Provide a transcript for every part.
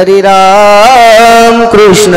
हरि राम कृष्ण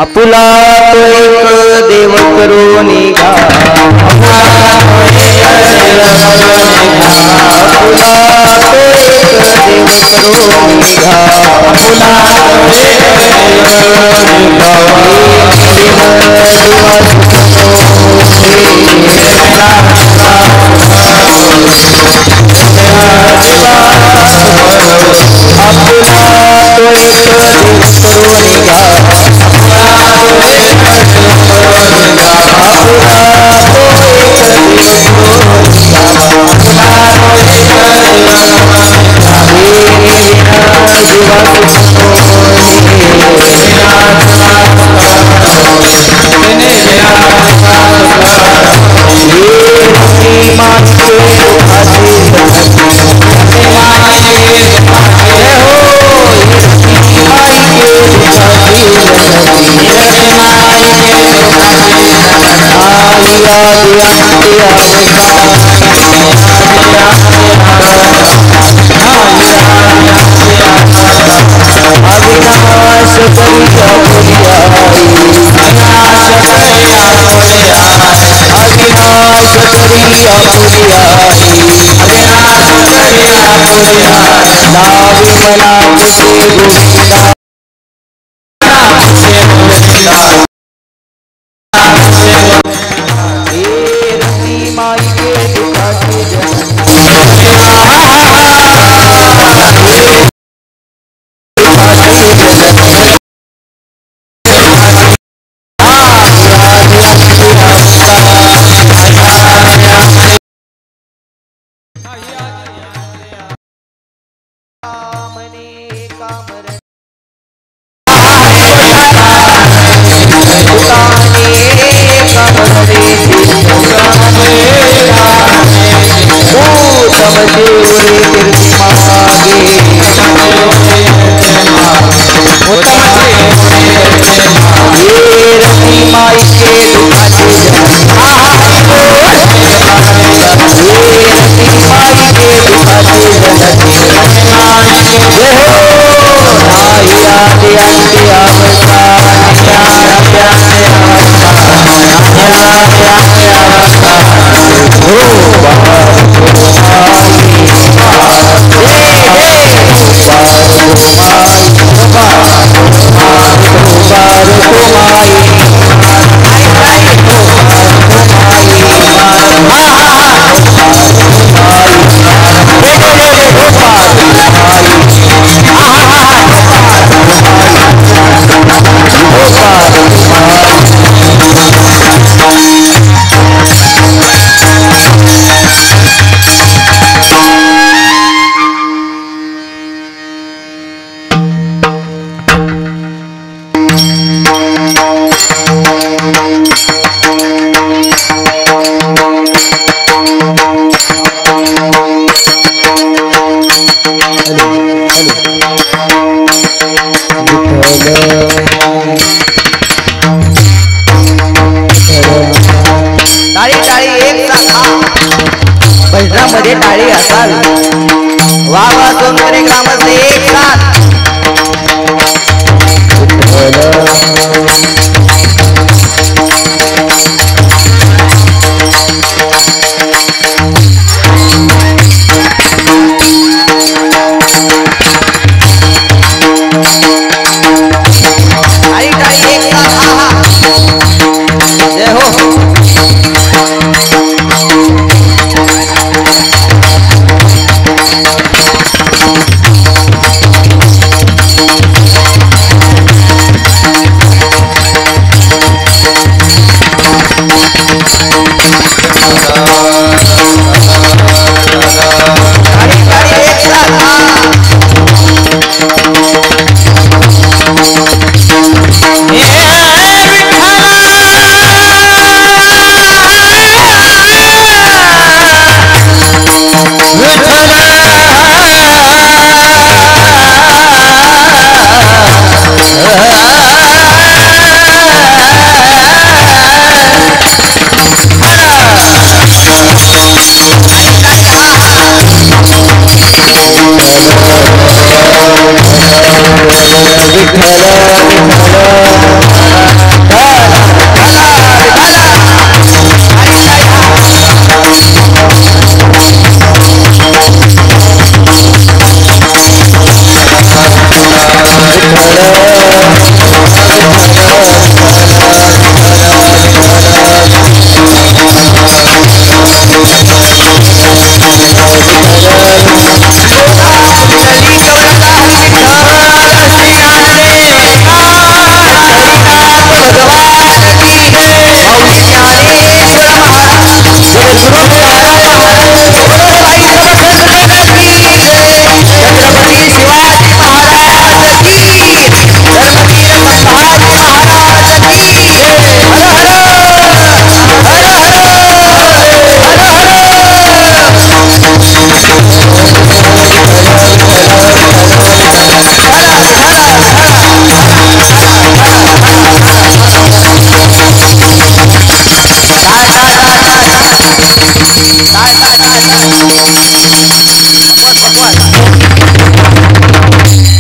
आपुला तो एक देव करो निघा, आपुला तो एक देव करो निघा, आपुला तो एक देव करो निघा, आपुला तो एक देव करो निघा,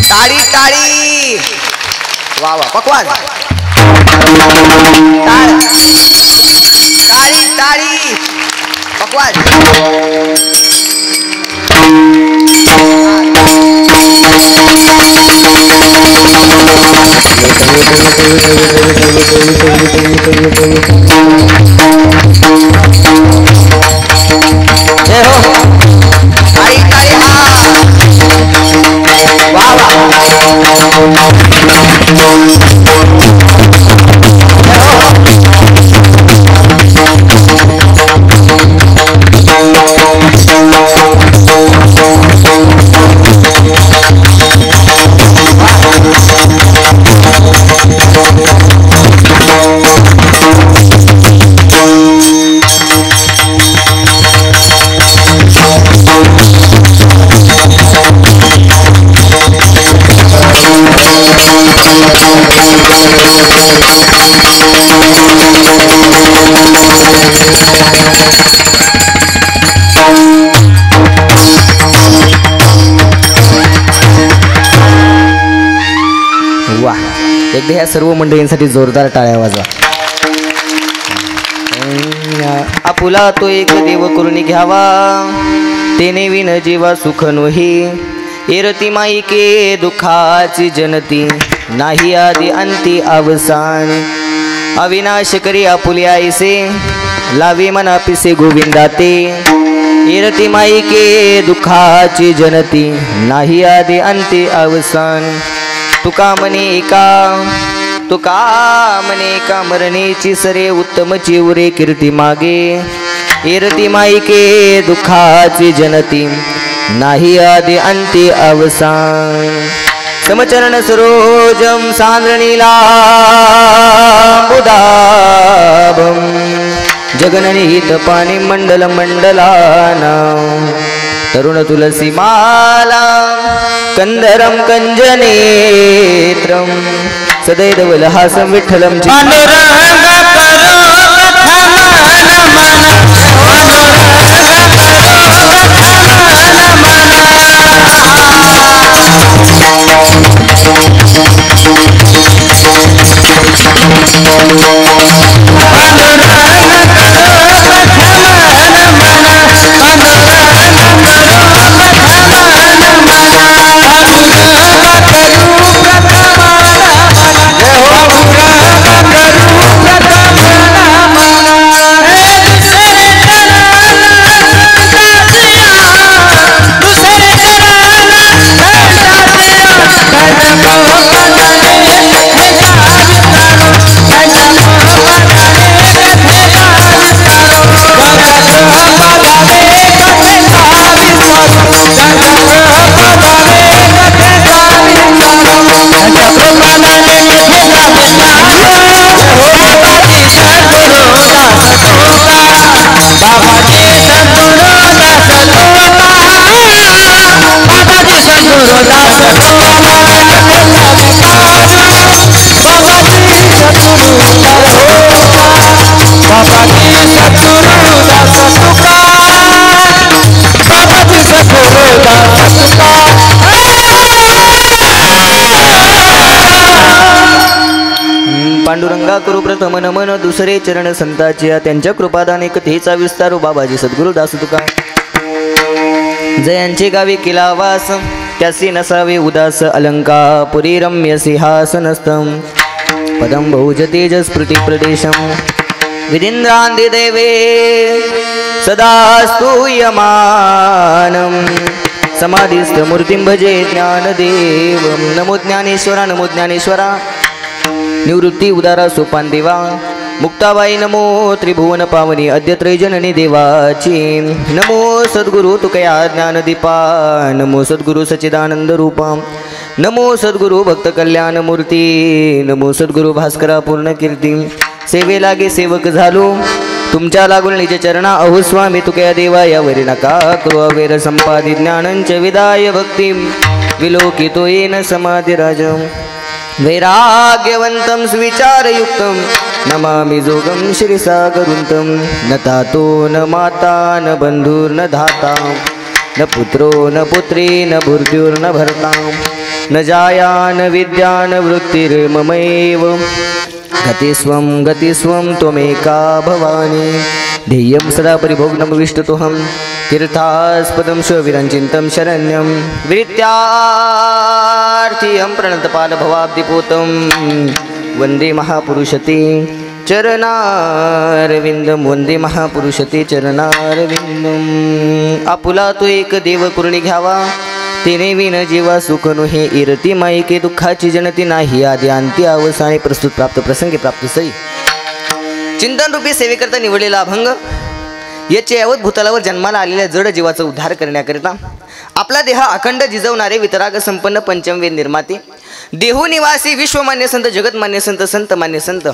टाळी टाळी वा वा पकवान टाळी टाळी पकवान जय हो टाळी टाळी वा वा एकदा ह्या सर्व मंडळींसाठी जोरदार टाळ्या वाजवा. आपुला तो एक देव करून घ्यावा तेने विन जीवा सुख नोही एरती माईके दुःखाची जनती नाही आदी अंती अवसान अविनाश करी आपुले आईसे लावे मना पिसे गोविंदा ते एरती माईके दुःखाची जनती नाही आदी अंती अवसान तुका म्हणे का मरणेची सरे उत्तम चिवरे कीर्ती मागे एरती माईके दुःखाची जनती नाही आदि अंती अवसान समचरण सरोजम सांद्रणीला बुदाभम जगननिहित पाणी मंडल मंडलाना तरुण तुलसी माला कंदरम कंजनेत्रम सदैवलहासं विठ्ठलं पांडुरंगा करू प्रथम नमन दुसरे चरण संतांच्या त्यांच्या कृपादाने कथेचा विस्तार बाबाजी सद्गुरु दास तुका जयांचे गावी केला वास त्यासी नसावे उदास अलंकापुरी रम्य सिंहासनस्थं पदं बहुज तेजस स्फुटी प्रदेशं विदिन्द्रान्ति देवे सदा स्तूयमानं समाधिस्थ मूर्तिं भजे ज्ञानदेवं नमो ज्ञानेश्वरा नमो ज्ञानेश्वरा निवृत्ती उदारा सोपान देवा मुक्ताबाई नमो त्रिभुवन पावनी अद्य त्रैजननी देवाची नमो सद्गुरु तुकया ज्ञानदीपा नमो सद्गुरु सच्चिदानंद रूपा नमो सद्गुरु भक्त कल्याण मूर्ती नमो सद्गुरु भास्करा पूर्ण कीर्ती सेवे लागे सेवक झालो तुमच्या लागून निज चरणा अहो स्वामी तुकया देवा यावरी नका करू अवेर संपादी ज्ञानंच विदाय भक्ती विलोकितो येन समाधिराज वैराग्यवंतं स्विचारयुक्तं नमामि जोगं श्रीसागरुन्तं न तातो न माता न बन्धुर्न धाता न पुत्रो न पुत्री न भूर्भुर्न भर्ता न जाया न विद्या न वृत्तिर्ममैव गतिस्वं त्वमेका भवानी ध्येयं सदा परिभोग्नं विष्णुतोऽहं तीर्थास्पदं शिवविरञ्चिन्तं शरण्यं विरित्यार्थियं प्रणतपालभवाब्धिपूतं वन्दे महापुरुषते चरणारविंदम वंदे महापुरुषते चरणारविंदम आपुला तो एक देव करुणी घ्यावा तिने विन जीवा सुख नुहे इरती माईके दुःखाची जनती नाही आदि अंती अवसाने प्रस्तुत प्राप्त प्रसंगी प्राप्त सई चिंतन रूपी सेवेकरता निवडलेला अभंग याचे यावत भूतलावर जन्माला आलेल्या जड जीवाचा उद्धार करण्याकरिता आपला देह अखंड जिजवणारे वितराग संपन्न पंचमवेद निर्माते देहू निवासी विश्वमान्य संत जगतमान्य संत संत मान्य संत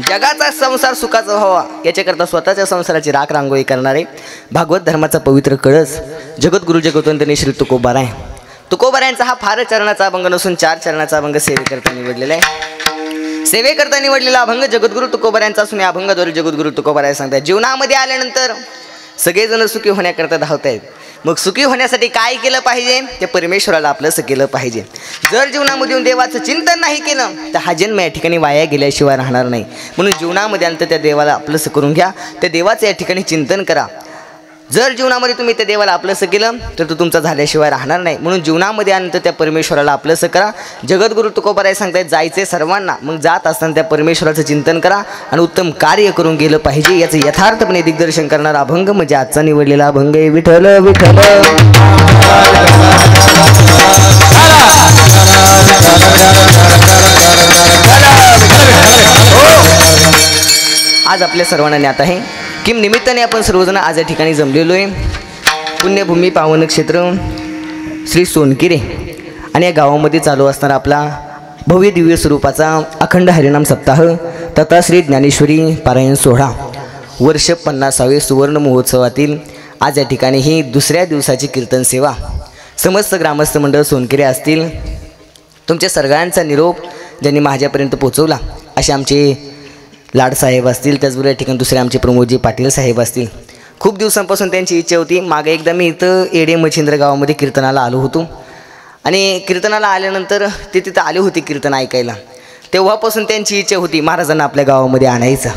जगाचा संसार सुखाचा व्हावा याच्याकरता स्वतःच्या संसाराची राख रांगोळी करणारे भागवत धर्माचा पवित्र कळस जगद्गुरु जगवंतनी श्री तुकोबाराय तुकोबारायांचा हा फार चरणाचा अभंग नसून 4 चरणाचा अभंग सेवेकरता निवडलेला आहे सेवेकरता निवडलेला अभंग जगद्गुरु तुकोबारायांचा असून या अभंगाद्वारे जगद्गुरु तुकोबाराय सांगतात जीवनामध्ये आल्यानंतर सगळेजण सुखी होण्याकरता धावतायत मग सुखी होण्यासाठी काय केलं पाहिजे ते परमेश्वराला आपलंसं केलं पाहिजे जर जीवनामध्ये देवाचं चिंतन नाही केलं तर हा जन्म या ठिकाणी वाया गेल्याशिवाय राहणार नाही म्हणून जीवनामध्ये आलं तर त्या देवाला आपलंसं करून घ्या त्या देवाचं या ठिकाणी चिंतन करा जर जीवनामध्ये तुम्ही त्या देवाला आपलंसं केलं तर तो तुमचा झाल्याशिवाय राहणार नाही म्हणून जीवनामध्ये आलं तर त्या परमेश्वराला आपलंसं करा जगद्गुरु तुकोबाराय सांगतायत जायचे सर्वांना मग जात असताना त्या परमेश्वराचं चिंतन करा आणि उत्तम कार्य करून गेलं पाहिजे याचं यथार्थपणे दिग्दर्शन करणारा अभंग म्हणजे आजचा निवडलेला अभंग आहे विठ्ठल विठ्ठल आज आपल्या सर्वांना ज्ञात आहे किम निमित्ताने आपण सर्वजण आज या ठिकाणी जमलेलो आहे पुण्यभूमी पावन क्षेत्र श्री सोनकिरे आणि या गावामध्ये चालू असणारा आपला भव्य दिव्य स्वरूपाचा अखंड हरिनाम सप्ताह तथा श्री ज्ञानेश्वरी पारायण सोहळा वर्ष 50वे सुवर्ण महोत्सवातील आज या ठिकाणी ही दुसऱ्या दिवसाची कीर्तन सेवा समस्त ग्रामस्थ मंडळ सोनकिरे असतील तुमच्या सगळ्यांचा निरोप ज्यांनी माझ्यापर्यंत पोहोचवला असे आमचे लाडसाहेब असतील त्याचबरोबर या ठिकाणी दुसरे आमचे प्रमोदजी पाटील साहेब असतील खूप दिवसांपासून त्यांची इच्छा होती मागे एकदा मी इथं एडे मच्छिंद्र गावामध्ये कीर्तनाला आलो होतो आणि कीर्तनाला आल्यानंतर ते तिथं आले होते कीर्तन ऐकायला तेव्हापासून त्यांची इच्छा होती महाराजांना आपल्या गावामध्ये आणायचं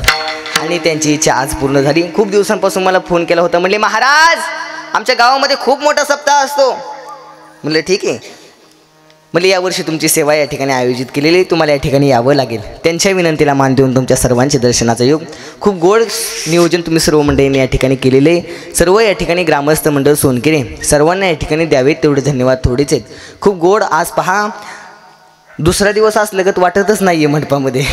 आणि त्यांची इच्छा आज पूर्ण झाली खूप दिवसांपासून मला फोन केला होता म्हणले महाराज आमच्या गावामध्ये खूप मोठा सप्ताह असतो म्हणलं ठीक आहे म्हणजे यावर्षी तुमची सेवा या ठिकाणी आयोजित केलेली तुम्हाला या ठिकाणी यावं लागेल त्यांच्या विनंतीला मान देऊन तुमच्या सर्वांचे दर्शनाचा योग खूप गोड नियोजन तुम्ही सर्व मंडळींनी या ठिकाणी केलेले सर्व या ठिकाणी ग्रामस्थ मंडळ सोनकिरे सर्वांना या ठिकाणी द्यावेत तेवढे धन्यवाद थोडेच आहेत खूप गोड आज पहा दुसरा दिवस असल्यागत वाटतच नाही आहे मंडपामध्ये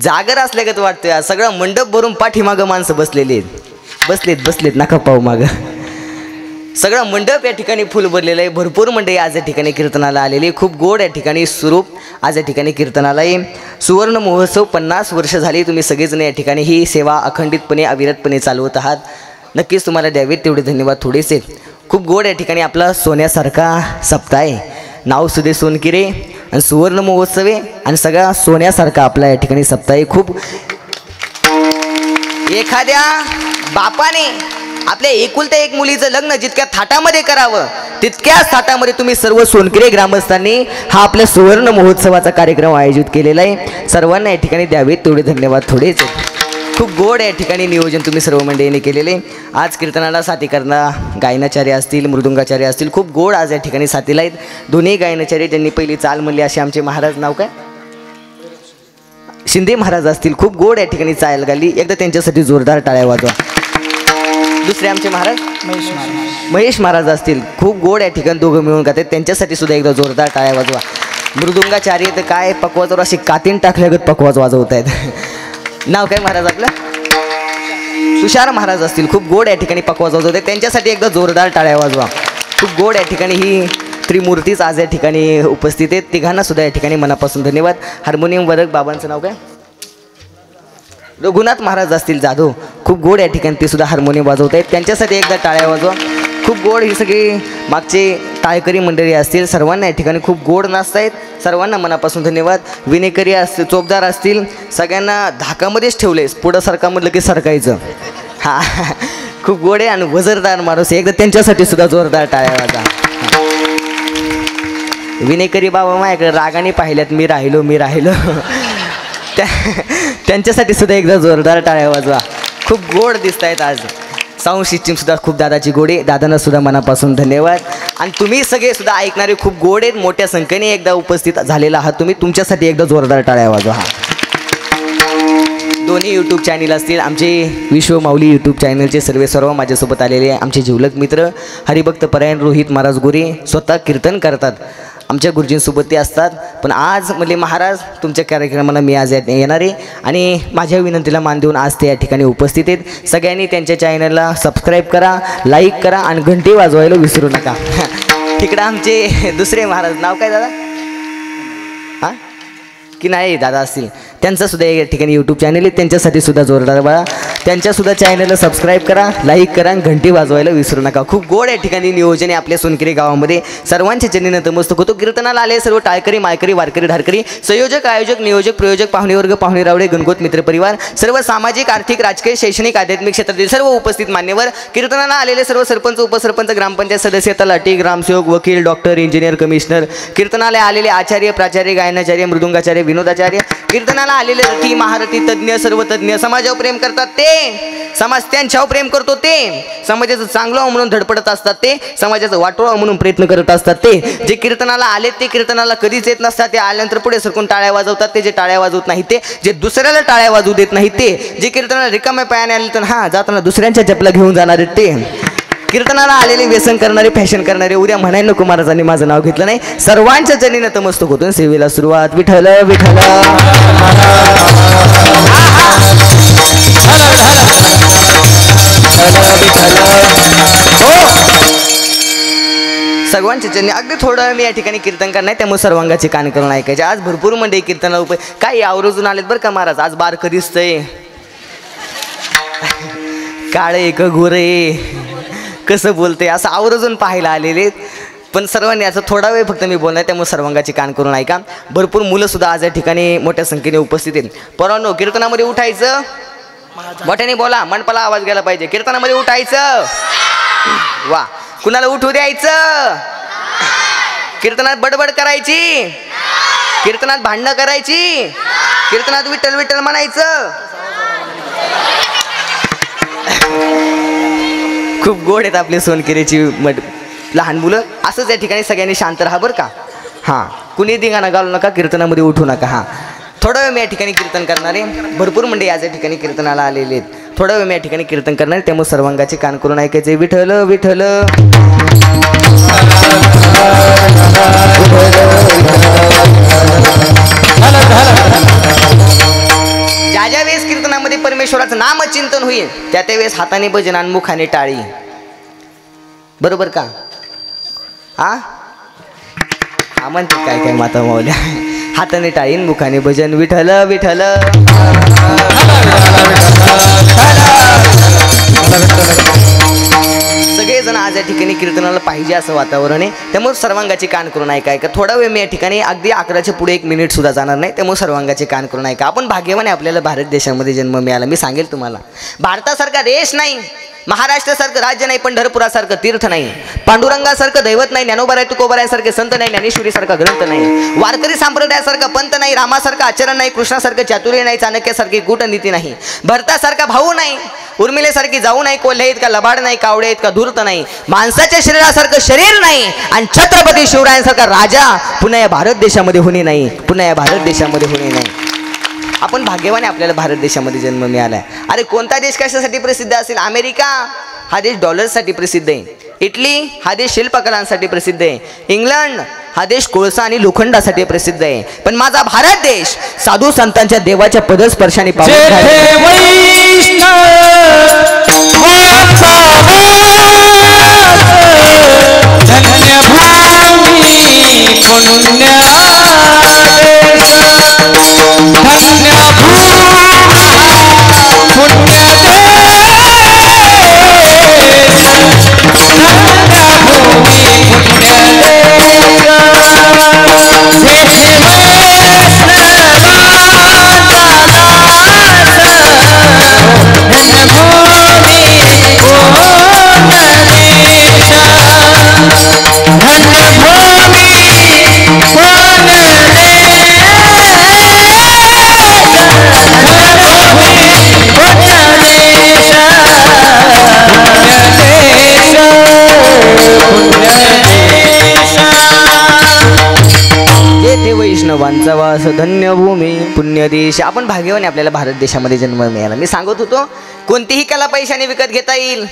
जागर असल्यागत वाटतोय आज सगळं मंडप भरून पाठीमागं माणसं बसलेली आहेत बसलेत नका पाहू मागं सगळं मंडप या ठिकाणी फुल भरलेलं आहे भरपूर मंडळी आज या ठिकाणी कीर्तनाला आलेली खूप गोड या ठिकाणी स्वरूप आज या ठिकाणी कीर्तनाला आहे सुवर्ण महोत्सव 50 वर्ष झाली तुम्ही सगळेजण या ठिकाणी ही सेवा अखंडितपणे अविरतपणे चालवत आहात नक्कीच तुम्हाला द्यावेत तेवढे धन्यवाद थोडेसे खूप गोड या ठिकाणी आपला सोन्यासारखा सप्ताह आहे नाव सुदे सोनकिरे आणि सुवर्ण महोत्सव आहे आणि सगळा सोन्यासारखा आपला या ठिकाणी सप्ताह आहे खूप एखाद्या बापाने आपल्या एकुलत्या एक मुलीचं लग्न जितक्या थाटामध्ये करावं तितक्याच थाटामध्ये तुम्ही सर्व सोनकिरे ग्रामस्थांनी हा आपल्या सुवर्ण महोत्सवाचा कार्यक्रम आयोजित केलेला आहे सर्वांना या ठिकाणी द्यावेत तेवढे धन्यवाद थोडेच खूप गोड या ठिकाणी नियोजन तुम्ही सर्व मंडळींनी केलेले आज कीर्तनाला साथी करणारा गायनाचार्य असतील मृदुंगाचार्य असतील खूप गोड आज या ठिकाणी साथीला आहेत दोन्ही गायनाचार्य ज्यांनी पहिली चाल म्हणली असे आमचे महाराज नाव काय शिंदे महाराज असतील खूप गोड या ठिकाणी चाल घाली एकदा त्यांच्यासाठी जोरदार टाळ्या वाजवा दुसरे आमचे महाराज महेश महाराज असतील खूप गोड या ठिकाणी दोघं मिळून गातात त्यांच्यासाठी सुद्धा एकदा जोरदार टाळ्या वाजवा मृदुंगाचार्य तर काय पकवाजवर अशी कातीन टाकल्यागत पकवाज वाजवत आहेत नाव काय महाराज आपलं तुषार महाराज असतील खूप गोड या ठिकाणी पकवाज वाजवत आहेत त्यांच्यासाठी एकदा जोरदार टाळ्या वाजवा खूप गोड या ठिकाणी ही त्रिमूर्तीच आज या ठिकाणी उपस्थित आहेत तिघांना सुद्धा या ठिकाणी मनापासून धन्यवाद हार्मोनियम वादक बाबांचं नाव काय रघुनाथ महाराज असतील जाधव खूप गोड या ठिकाणी ते सुद्धा हार्मोनियम वाजवत आहेत त्यांच्यासाठी एकदा टाळ्या वाजवा खूप गोड ही सगळी मागचे टाळकरी मंडळी असतील सर्वांना या ठिकाणी खूप गोड नाचतायत. सर्वांना मनापासून धन्यवाद. विनेकरी असतील, चोपदार असतील, सगळ्यांना धाकामध्येच ठेवले. पुढं सरकामधलं की सरकायचं. हां खूप गोड आहे आणि वजरदार माणूस. एकदा त्यांच्यासाठी सुद्धा जोरदार टाळ्या वाजा. विनेकरी बाबा माझ्याकडे रागाने पाहिल्यात, मी राहिलो त्यांच्यासाठी सुद्धा एकदा जोरदार टाळ्या वाजवा. खूप गोड दिसत आहेत आज. साऊंड सिस्टीम सुद्धा खूप दादाची गोडी. दादांना सुद्धा मनापासून धन्यवाद. आणि तुम्ही सगळे सुद्धा ऐकणारे खूप गोड आहेत. मोठ्या संख्येने एकदा उपस्थित झालेला आहात तुम्ही. तुमच्यासाठी एकदा जोरदार टाळ्या वाजवा. दोन्ही यूट्यूब चॅनल असतील, आमचे विश्व माऊली यूट्यूब चॅनलचे सर्व माझ्यासोबत आलेले आमचे जिवलक मित्र हरिभक्त परायण रोहित महाराज गोरे स्वतः कीर्तन करतात. आमच्या गुरुजींसोबत ते असतात. पण आज म्हणले महाराज तुमच्या कार्यक्रमाला मी आज येणार आहे आणि माझ्या विनंतीला मान देऊन आज ते या ठिकाणी उपस्थित आहेत. सगळ्यांनी त्यांच्या चॅनलला सबस्क्राईब करा, लाईक करा आणि घंटी वाजवायला विसरू नका. तिकडं आमचे दुसरे महाराज, नाव काय दादा? हां की नाही दादा असतील, त्यांचासुद्धा या ठिकाणी यूट्यूब चॅनल आहे. त्यांच्यासाठी सुद्धा जोरदार बाळा. त्यांच्यासुद्धा चॅनलला सबस्क्राईब करा, लाईक करा आणि घंटी वाजवायला विसरू नका. खूप गोड या ठिकाणी नियोजन आहे आपल्या सोनकेरी गावामध्ये. सर्वांच्या चरणी नतमस्तक होतो. कीर्तनाला आले सर्व टाळकरी, माळकरी, वारकरी, धारकरी, संयोजक, आयोजक, नियोजक, प्रयोजक, पाहुणेवर्ग, पाहुणे रावळे, गणगोत मित्रपरिवार, सर्व सामाजिक, आर्थिक, राजकीय, शैक्षणिक, आध्यात्मिक क्षेत्रातील सर्व उपस्थित मान्यवर, कीर्तनाला आलेले सर्व सरपंच, उपसरपंच, ग्रामपंचायत सदस्य, तलाठी, ग्रामसेवक, वकील, डॉक्टर, इंजिनियर, कमिशनर, कीर्तनाला आलेले आचार्य, प्राचार्य, गायनाचार्य, मृदुंगाचार्य, विनोदाचार्य, कीर्तनाला आलेले रथी, महारथी, तज्ज्ञ, सर्व तज्ज्ञ, समाजावर प्रेम करतात ते, समाज त्यांच्यावर प्रेम करतो ते, समाजाचं चांगलं म्हणून धडपडत असतात ते, समाजाचं वाटोळं म्हणून प्रयत्न करत असतात ते, जे कीर्तनाला आले ते कीर्तनाला कधीच येत नसतात. ते आल्यानंतर पुढे सरकून टाळ्या वाजवतात ते, जे टाळ्या वाजवत नाही ते, जे दुसऱ्याला टाळ्या वाजवू देत नाही ते, जे कीर्तनाला रिकाम्या पायाने आले तर हां जाताना दुसऱ्यांच्या चपला घेऊन जाणारे ते, कीर्तनाला आलेले व्यसन करणारे, फॅशन करणारे, उद्या म्हणायला नको महाराजांनी माझं नाव घेतलं नाही. सर्वांच्या चरणी नतमस्तक होतो. सेवेला सुरुवात. विठ्ठल विठ्ठल सर्वांच्या चरणी. अगदी थोडं मी या ठिकाणी कीर्तन करणार, त्यामुळे सर्वांगाचे कान करून ऐकायचे. आज भरपूर मंडळी कीर्तनाला काही आवरोजून आलेत बरं का महाराज. आज बारकं दिसतंय, काळे एक गोरे, कसं बोलते असं आवर्जून पाहायला आलेले. पण सर्वांनी असं थोडा वेळ फक्त मी बोलणार, त्यामुळे सर्वांगाचे कान करून ऐका. भरपूर मुलंसुद्धा आज या ठिकाणी मोठ्या संख्येने उपस्थित आहेत. परंतु कीर्तनामध्ये उठायचं, मोठ्याने बोला, मंडपाला आवाज गेला पाहिजे. कीर्तनामध्ये उठायचं, वा, कुणाला उठू द्यायचं, कीर्तनात बडबड करायची, कीर्तनात भांडणं करायची, कीर्तनात विठ्ठल विठ्ठल म्हणायचं. खूप गोड आहेत आपले सोनकेरीची लहान मुलं. असंच या ठिकाणी सगळ्यांनी शांत राहा बरं का. हां, कुणी धिंगाणा घालू नका, कीर्तनामध्ये उठू नका. हां, थोडा वेळ मी या ठिकाणी कीर्तन करणार आहे. भरपूर मंडळी आज या ठिकाणी कीर्तनाला आलेले आहेत. थोडा वेळ मी या ठिकाणी कीर्तन करणार आहे, त्यामुळे सर्वांगाचे कान करून ऐकायचे. विठ्ठल विठ्ठल ज्या वेळेस कीर्तनामध्ये परमेश्वराचं नामचिंतन होईल त्या वेळेस हाताने भजन आणि मुखाने टाळी. बरोबर का? हा म्हणते काय काय माता माऊल्या. हाताने टाळी, मुखाने भजन. विठ्ठल विठ्ठल सगळेजण आज या ठिकाणी कीर्तनाला पाहिजे असं वातावरण आहे. त्यामुळे सर्वांगाचे कान करून ऐका. थोडा वेळ मी या ठिकाणी अगदी 11च्या पुढे 1 मिनिट सुद्धा जाणार नाही, त्यामुळे सर्वांगाचे कान करून ऐका. आपण भाग्यवान आहे, आपल्याला भारत देशामध्ये जन्म मिळाला. मी सांगेल तुम्हाला, भारतासारखा देश नाही, महाराष्ट्रासारखं राज्य नाही, पंढरपुरासारखं तीर्थ नाही, पांडुरंगासारखं दैवत नाही, ज्ञानोबा तुकोबारायासारखे संत नाही, ज्ञानेश्वरीसारखा ग्रंथ नाही, वारकरी संप्रदायासारखा पंत नाही, रामासारखं आचरण नाही, कृष्णासारखं चातुर्य नाही, चाणक्यासारखी कूटनीती नाही, भरतासारखा भाऊ नाही, उर्मिलेसारखी जाऊ नाही, कोल्हे इतका लबाड नाही, कावडे इतका धूर्त नाही, माणसाच्या शरीरासारखं शरीर नाही, आणि छत्रपती शिवरायांसारखा राजा पुन्हा या भारत देशामध्ये होणे नाही, पुन्हा या भारत देशामध्ये होणे नाही. आपण भाग्यवान आहे, आपल्याला भारत देशामध्ये जन्म मिळाला आहे. अरे कोणता देश कशासाठी प्रसिद्ध असेल? अमेरिका हा देश डॉलर्ससाठी प्रसिद्ध आहे, इटली हा देश शिल्पकलांसाठी प्रसिद्ध आहे, इंग्लंड हा देश कोळसा आणि लोखंडासाठी प्रसिद्ध आहे. पण माझा भारत देश साधू संतांच्या देवाच्या पदस्पर्शाने धन्यभूमी पुण्यदेश. आपण भाग्यवान, आपल्याला भारत देशामध्ये जन्म मिळाला. मी सांगत होतो कोणतीही कला पैशाने विकत घेता येईल.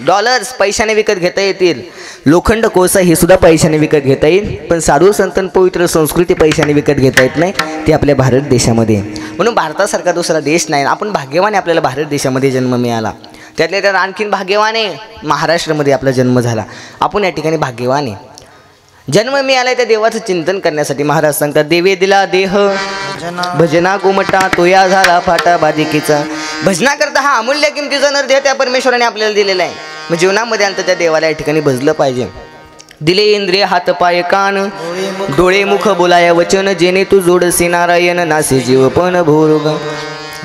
डॉलर्स पैशाने विकत घेता येतील, लोखंड कोळसा हे सुद्धा पैशाने विकत घेता येईल, पण साधू संतन पवित्र संस्कृती पैशाने विकत घेता येत नाही. ते आपल्या भारत देशामध्ये. म्हणून भारतासारखा दुसरा देश नाही. आपण भाग्यवान, आपल्याला भारत देशामध्ये जन्म मिळाला. त्यातल्या त्यात आणखीन भाग्यवान आहे महाराष्ट्रामध्ये आपला जन्म झाला. आपण या ठिकाणी भाग्यवान आहे. जन्म मिळाला त्या देवाचं चिंतन करण्यासाठी. महाराज सांगतात, देवे दिला देह भजना गोमटा, तोया झाला फाटा बाधिकेचा. भजना करता हा अमूल्य किमतीचा नर त्या परमेश्वराने आपल्याला दिलेला आहे. मग जीवनामध्ये आणतं त्या देवाला या ठिकाणी भजलं पाहिजे. दिले इंद्रिय हात पाय कान, डोळे मुख बोलाया वचन, जेणे तू जोडसी नारायण, नासे जीव पण भोग.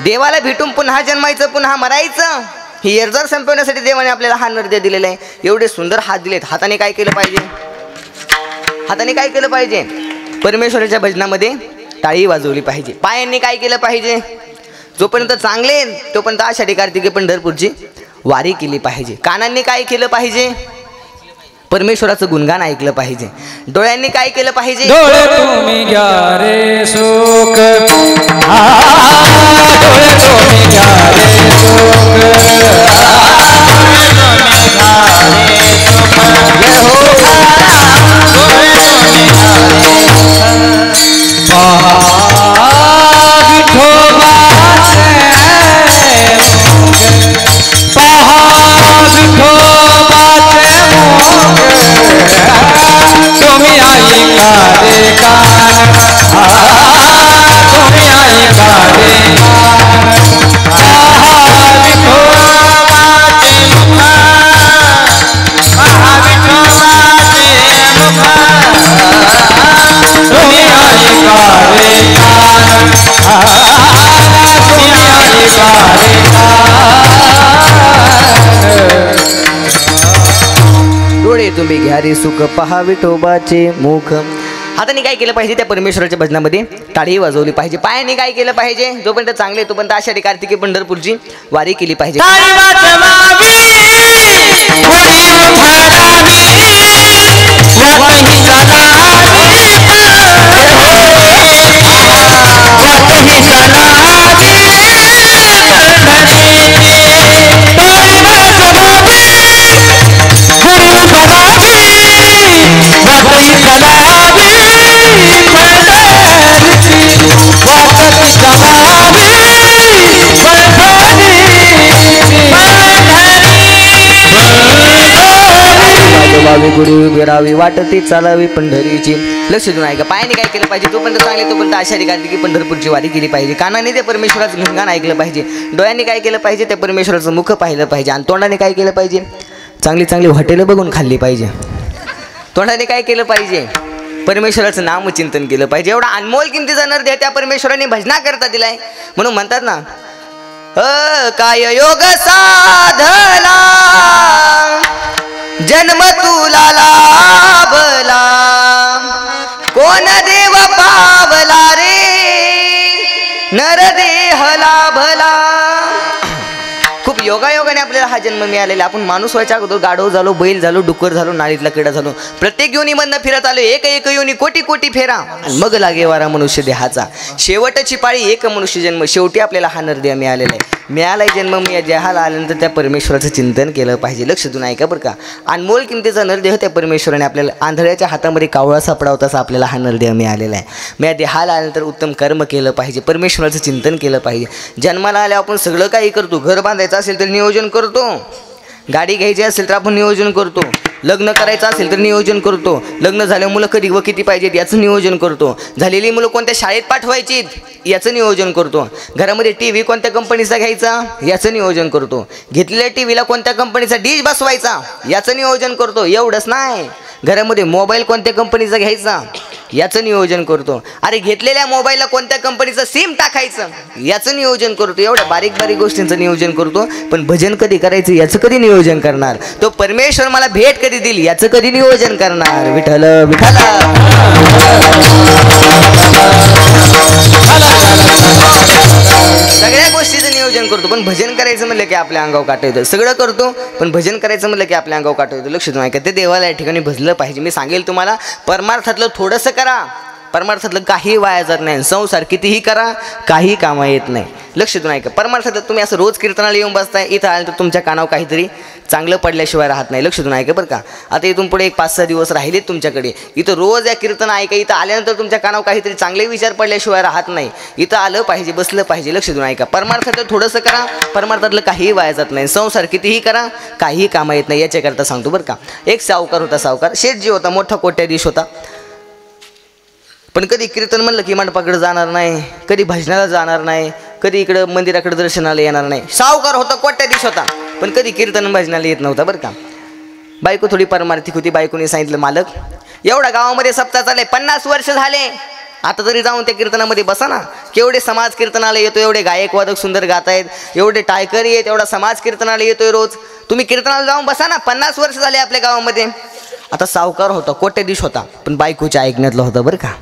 देवाला भेटून पुन्हा जन्मायचं, पुन्हा मरायचं, ही एरजार संपवण्यासाठी देवाने आपल्याला हा नृत्य दिलेला आहे. एवढे सुंदर हात दिलेत. हाताने काय केलं पाहिजे? हाताने काय केलं पाहिजे? परमेश्वराच्या भजनामध्ये टाळी वाजवली पाहिजे. पायांनी काय केलं पाहिजे? जोपर्यंत चांगले तोपर्यंत आषाढी कार्तिकी पंढरपूरची वारी केली पाहिजे. कानांनी काय केलं पाहिजे? परमेश्वराचं गुणगान ऐकलं पाहिजे. डोळ्यांनी काय केलं पाहिजे? डोळे तुम्ही घ्या रे सुख, डोळे तुम्ही घ्या रे तुम्ही आई कारे कान, तुम्ही आई कारे डोळे तुम्ही घ्या रे सुख, पहा विठोबाचे मुख. हाताने काय केलं पाहिजे? त्या परमेश्वराच्या भजनामध्ये टाळी वाजवली पाहिजे. पायाने काय केलं पाहिजे? जोपर्यंत चांगले तोपर्यंत आषाढी कार्तिकी पंढरपूरची वारी केली पाहिजे. गुरु बिरावी वाटते चालावी पंढरीची. लक्ष देऊन ऐका. पायाने काय केलं पाहिजे? तोपर्यंत चांगले तोपर्यंत आषाढी कार्तिकी पंढरपूरची वारी केली पाहिजे. कानाने त्या परमेश्वराचं गुणगान ऐकलं पाहिजे. डोळ्यांनी काय केलं पाहिजे? त्या परमेश्वराचं मुख पाहिलं पाहिजे. आणि तोंडाने काय केलं पाहिजे? चांगली चांगली हॉटेलं बघून खाल्ली पाहिजे. तोंडाने काय केलं पाहिजे? परमेश्वराचं नामचिंतन केलं पाहिजे. एवढा अनमोल किमतीचा नर त्या परमेश्वराने भजना करता दिलाय. म्हणून म्हणतात ना, काय योग साधला जन्म तुला लाभला, कोण देव पावला रे नरदेह लाभला. खूप योगायोगाने आपल्याला हा जन्म मिळालेला. आपण माणूस व्हायच्या अगोदर गाढव झालो, बैल झालो, डुक्कर झालो, नाळीतला किडा झालो. प्रत्येक योनीमधनं फिरत आलो. एक एक योनी कोटी कोटी फेरा, मग लागे वारा मनुष्य देहाचा. शेवटची पाळी एक मनुष्य जन्म. शेवटी आपल्याला हा नरदेह मिळालेला आहे. मिळालाय जन्म. मी देहाला आल्यानंतर त्या परमेश्वराचं चिंतन केलं पाहिजे. लक्ष देऊन ऐका बरं का. अनमोल किमतीचा नरदेह त्या परमेश्वराने आपल्याला, आंधळ्याच्या हातामध्ये कावळा सापडावा तसा आपल्याला हा नरदेह मिळालेला आहे. मी देहाला आल्यानंतर उत्तम कर्म केलं पाहिजे. परमेश्वराचं चिंतन केलं पाहिजे. जन्माला आल्यावर आपण सगळं काही करतो. घर बांधायचं असेल तर नियोजन करतो, गाडी घ्यायची असेल तर आपण नियोजन करतो, लग्न करायचं असेल तर नियोजन करतो, लग्न झाल्या मुलं कधी व किती पाहिजेत याचं नियोजन करतो, झालेली मुलं कोणत्या शाळेत पाठवायची याचं नियोजन करतो, घरामध्ये टी व्ही कोणत्या कंपनीचा घ्यायचा याचं नियोजन करतो, घेतलेल्या टी व्हीला कोणत्या कंपनीचा डिश बसवायचा याचं नियोजन करतो. एवढंच नाही, घरामध्ये मोबाईल कोणत्या कंपनीचा घ्यायचा याचं नियोजन करतो. अरे घेतलेल्या मोबाईलला कोणत्या कंपनीचं सिम टाकायचं याचं नियोजन करतो. एवढ्या बारीक बारीक गोष्टींचं नियोजन करतो. पण भजन कधी करायचं याचं कधी नियोजन करणार? तो परमेश्वर मला भेट कधी दिली याचं कधी नियोजन करणार? विठ्ठल विठ्ठल सगळ्या गोष्टीचं नियोजन करतो. पण भजन करायचं म्हणलं की आपल्या अंगावर काटा येतं. सगळं करतो पण भजन करायचं म्हणलं की आपल्या अंगावर काटा येतं. लक्ष देऊन ऐका. ते देवाला या ठिकाणी भजलं पाहिजे. मी सांगेल तुम्हाला, परमार्थातलं थोडंसं करा परमार्थातलं काही वाया जात नाही. संसार कितीही करा काही कामा येत नाही. लक्ष देऊन ऐका. परमार्थात तुम्ही असं रोज कीर्तनाला येऊन बसताय, इथं आलं तर तुमच्या कानावर काहीतरी चांगलं पडल्याशिवाय राहत नाही. लक्ष देऊन ऐका बरं का. आता इथून पुढे एक 5-6 दिवस राहिलेत तुमच्याकडे. इथं रोज या कीर्तन ऐका. इथं आल्यानंतर तुमच्या कानावर काहीतरी चांगले विचार पडल्याशिवाय राहत नाही. इथं आलं पाहिजे, बसलं पाहिजे. लक्ष देऊन ऐका. परमार्थातलं थोडंसं करा, परमार्थातलं काहीही वाया जात नाही. संसार कितीही करा काही कामा येत नाही. याच्याकरता सांगतो बरं का. एक सावकार होता. सावकार शेठजी होता, मोठा कोट्याधीश होता. पण कधी कीर्तन म्हणलं की मंडपाकडे जाणार नाही, कधी भजनाला जाणार नाही, कधी इकडं मंदिराकडे दर्शनाला येणार नाही. सावकार होता, कोट्याधीश होता, पण कधी कीर्तन भजनाला येत नव्हता बरं का. बायको थोडी परमार्थिक होती. बायकोने सांगितलं, मालक एवढा गावामध्ये सप्ताह चालले, 50 वर्ष झाले, आता तरी जाऊन त्या कीर्तनामध्ये बसा ना. केवढे समाज कीर्तनाला येतो, एवढे गायक वादक सुंदर गातायत, एवढे टायकरी आहेत, एवढा समाज कीर्तनाला येतोय रोज. तुम्ही कीर्तनाला जाऊन बसा ना, 50 वर्ष झाले आपल्या गावामध्ये. आता सावकार होता, कोट्याधीश होता, पण बायकोच्या ऐकण्यातलं होतं बरं का.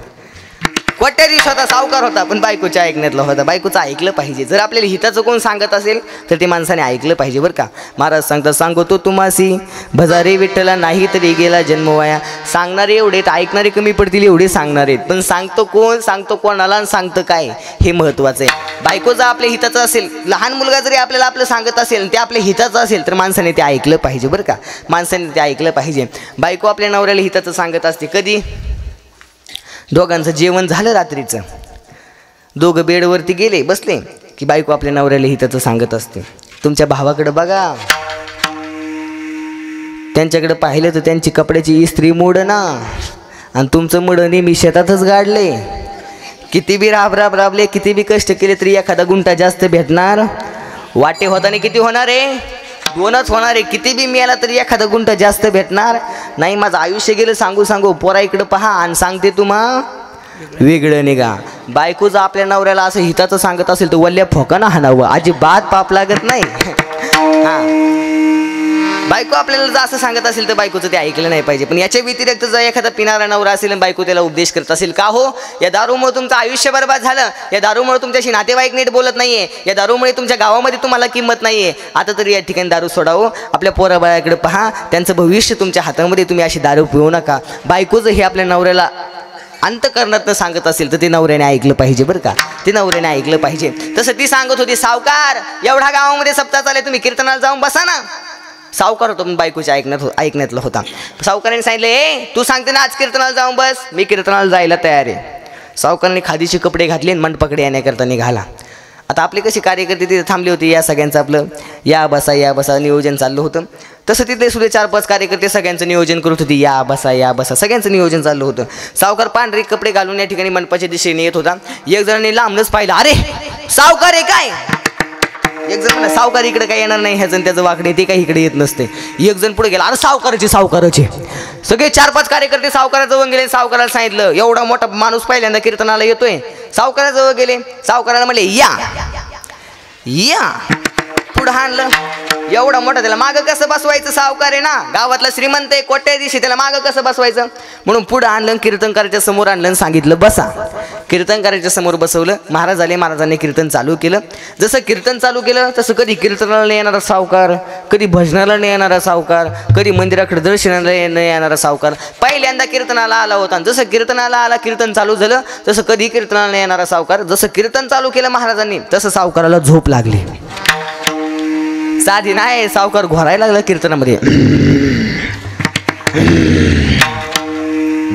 कोट्याधीश होता, सावकार होता, पण बायकोच्या ऐकण्यातलं होतं. बायकोचं ऐकलं पाहिजे. जर आपल्याला हिताचं कोण सांगत असेल तर ते माणसाने ऐकलं पाहिजे बरं का. महाराज सांगतात, सांगतो तुम्हासी भजारे विठ्ठला नाही तरी गेला जन्मवाया. सांगणारे एवढे, ऐकणारे कमी पडतील एवढे सांगणारे, पण सांगतो कोण, सांगतो कोणाला आणि सांगतं काय हे महत्त्वाचं आहे. बायको जर आपल्या हिताचं असेल, लहान मुलगा जरी आपल्याला आपलं सांगत असेल, ते आपल्या हिताचं असेल तर माणसाने ते ऐकलं पाहिजे बरं का. माणसाने ते ऐकलं पाहिजे. बायको आपल्या नवऱ्याला हिताचं सांगत असते. कधी दोघांचं जेवण झालं रात्रीचं, दोघं बेडवरती गेले, बसले की बायको आपल्या नवऱ्याला हिताचं सांगत असते. तुमच्या भावाकडे बघा, त्यांच्याकडे पाहिलं तर त्यांची कपड्याची इस्त्री मोड ना, आणि तुमचं मुड नेहमी शेतातच गाडले. किती बी राबले, किती बी कष्ट केले तरी एखादा गुंठा जास्त भेटणार. वाटे होताना किती होणार आहे? 2च होणार आहे. किती बी मिळाला तरी एखादा गुंठा जास्त भेटणार नाही. माझं आयुष्य गेलं सांगू पोरा इकडं पहा आणि सांगते तुम्हा वेगळं निघा. बायको जर आपल्या नवऱ्याला असं हिताचं सांगत असेल तर वल्ल्या फोकानं हाणावं, अजिबात पाप लागत नाही. हां, बायको आपल्याला जर असं सांगत असेल तर बायकोचं ते ऐकलं नाही पाहिजे. पण याच्या व्यतिरिक्त जर एखादा पिणारा नवरा असेल आणि बायको त्याला उपदेश करत असेल, का हो या दारूमुळे तुमचं आयुष्य बरबाद झालं, या दारूमुळे तुमच्याशी नातेवाईक नीट बोलत नाहीये, या दारूमुळे तुमच्या गावामध्ये तुम्हाला किंमत नाहीये, आता तरी या ठिकाणी दारू सोडावं. आपल्या पोराबाळाकडे पहा, त्यांचं भविष्य तुमच्या हातामध्ये, तुम्ही अशी दारू पिऊ नका. बायको जर हे आपल्या नवऱ्याला अंतःकरणातनं सांगत असेल तर ते नवऱ्याने ऐकलं पाहिजे बरं का. ते नवऱ्याने ऐकलं पाहिजे. तसं ती सांगत होती, सावकार एवढा गावामध्ये सप्ताह चालले, तुम्ही कीर्तनाला जाऊन बसा ना. सावकार होतो पण बायकोच्या ऐकण्यातला होता. सावकाराने सांगितलं, ए तू सांगते ना आज कीर्तनाला जाऊन बस, मी कीर्तनाला जायला तयार आहे. सावकाराने खादीचे कपडे घातले आणि मंडपाकडे येण्याकरता निघाला. आता आपले कसे कार्यकर्ते तिथे थांबले होते, या सगळ्यांचं आपलं या बसा नियोजन चाललं होतं. तसं तिथे सुद्धा 4-5 कार्यकर्ते सगळ्यांचं नियोजन करत होते, या बसा सगळ्यांचं नियोजन चाललं होतं. सावकार पांढरे कपडे घालून या ठिकाणी मंडपाच्या दिशेने येत होता. एक जणांनी लांबनच पाहिलं, अरे सावकार आहे काय. एक जण म्हणला, सावकार इकडे काही येणार नाही, ह्याचं त्याचं वाकडे ते काही इकडे येत नसते. एक जण पुढे गेला, अरे सावकाराचे सगळे 4-5 कार्यकर्ते सावकाराजवळ गेले. सावकाराला सांगितलं, एवढा मोठा माणूस पहिल्यांदा कीर्तनाला येतोय. सावकाराजवळ गेले, सावकाराला म्हणले, या पुढं आणलं. एवढा मोठा, त्याला मागं कसं बसवायचं, सावकार आहे ना, गावातला श्रीमंत आहे, कोट्याधीश, त्याला मागं कसं बसवायचं म्हणून पुढं आणलं. कीर्तनकाराच्या समोर आणलं, सांगितलं बसा. कीर्तनकाराच्या समोर बसवलं. महाराज आले, महाराजांनी कीर्तन चालू केलं. जसं कीर्तन चालू केलं तसं कधी कीर्तनाला नाही येणारा सावकार, कधी भजनाला नाही येणारा सावकार, कधी मंदिराकडे दर्शनाला नाही येणारा सावकार पहिल्यांदा कीर्तनाला आला होता. जसं कीर्तनाला आला, कीर्तन चालू झालं, तसं कधी कीर्तनाला नाही येणारा सावकार. जसं कीर्तन चालू केलं महाराजांनी, तसं सावकाराला झोप लागली. साधी नाही, सावकार घोरायला लागला कीर्तनामध्ये.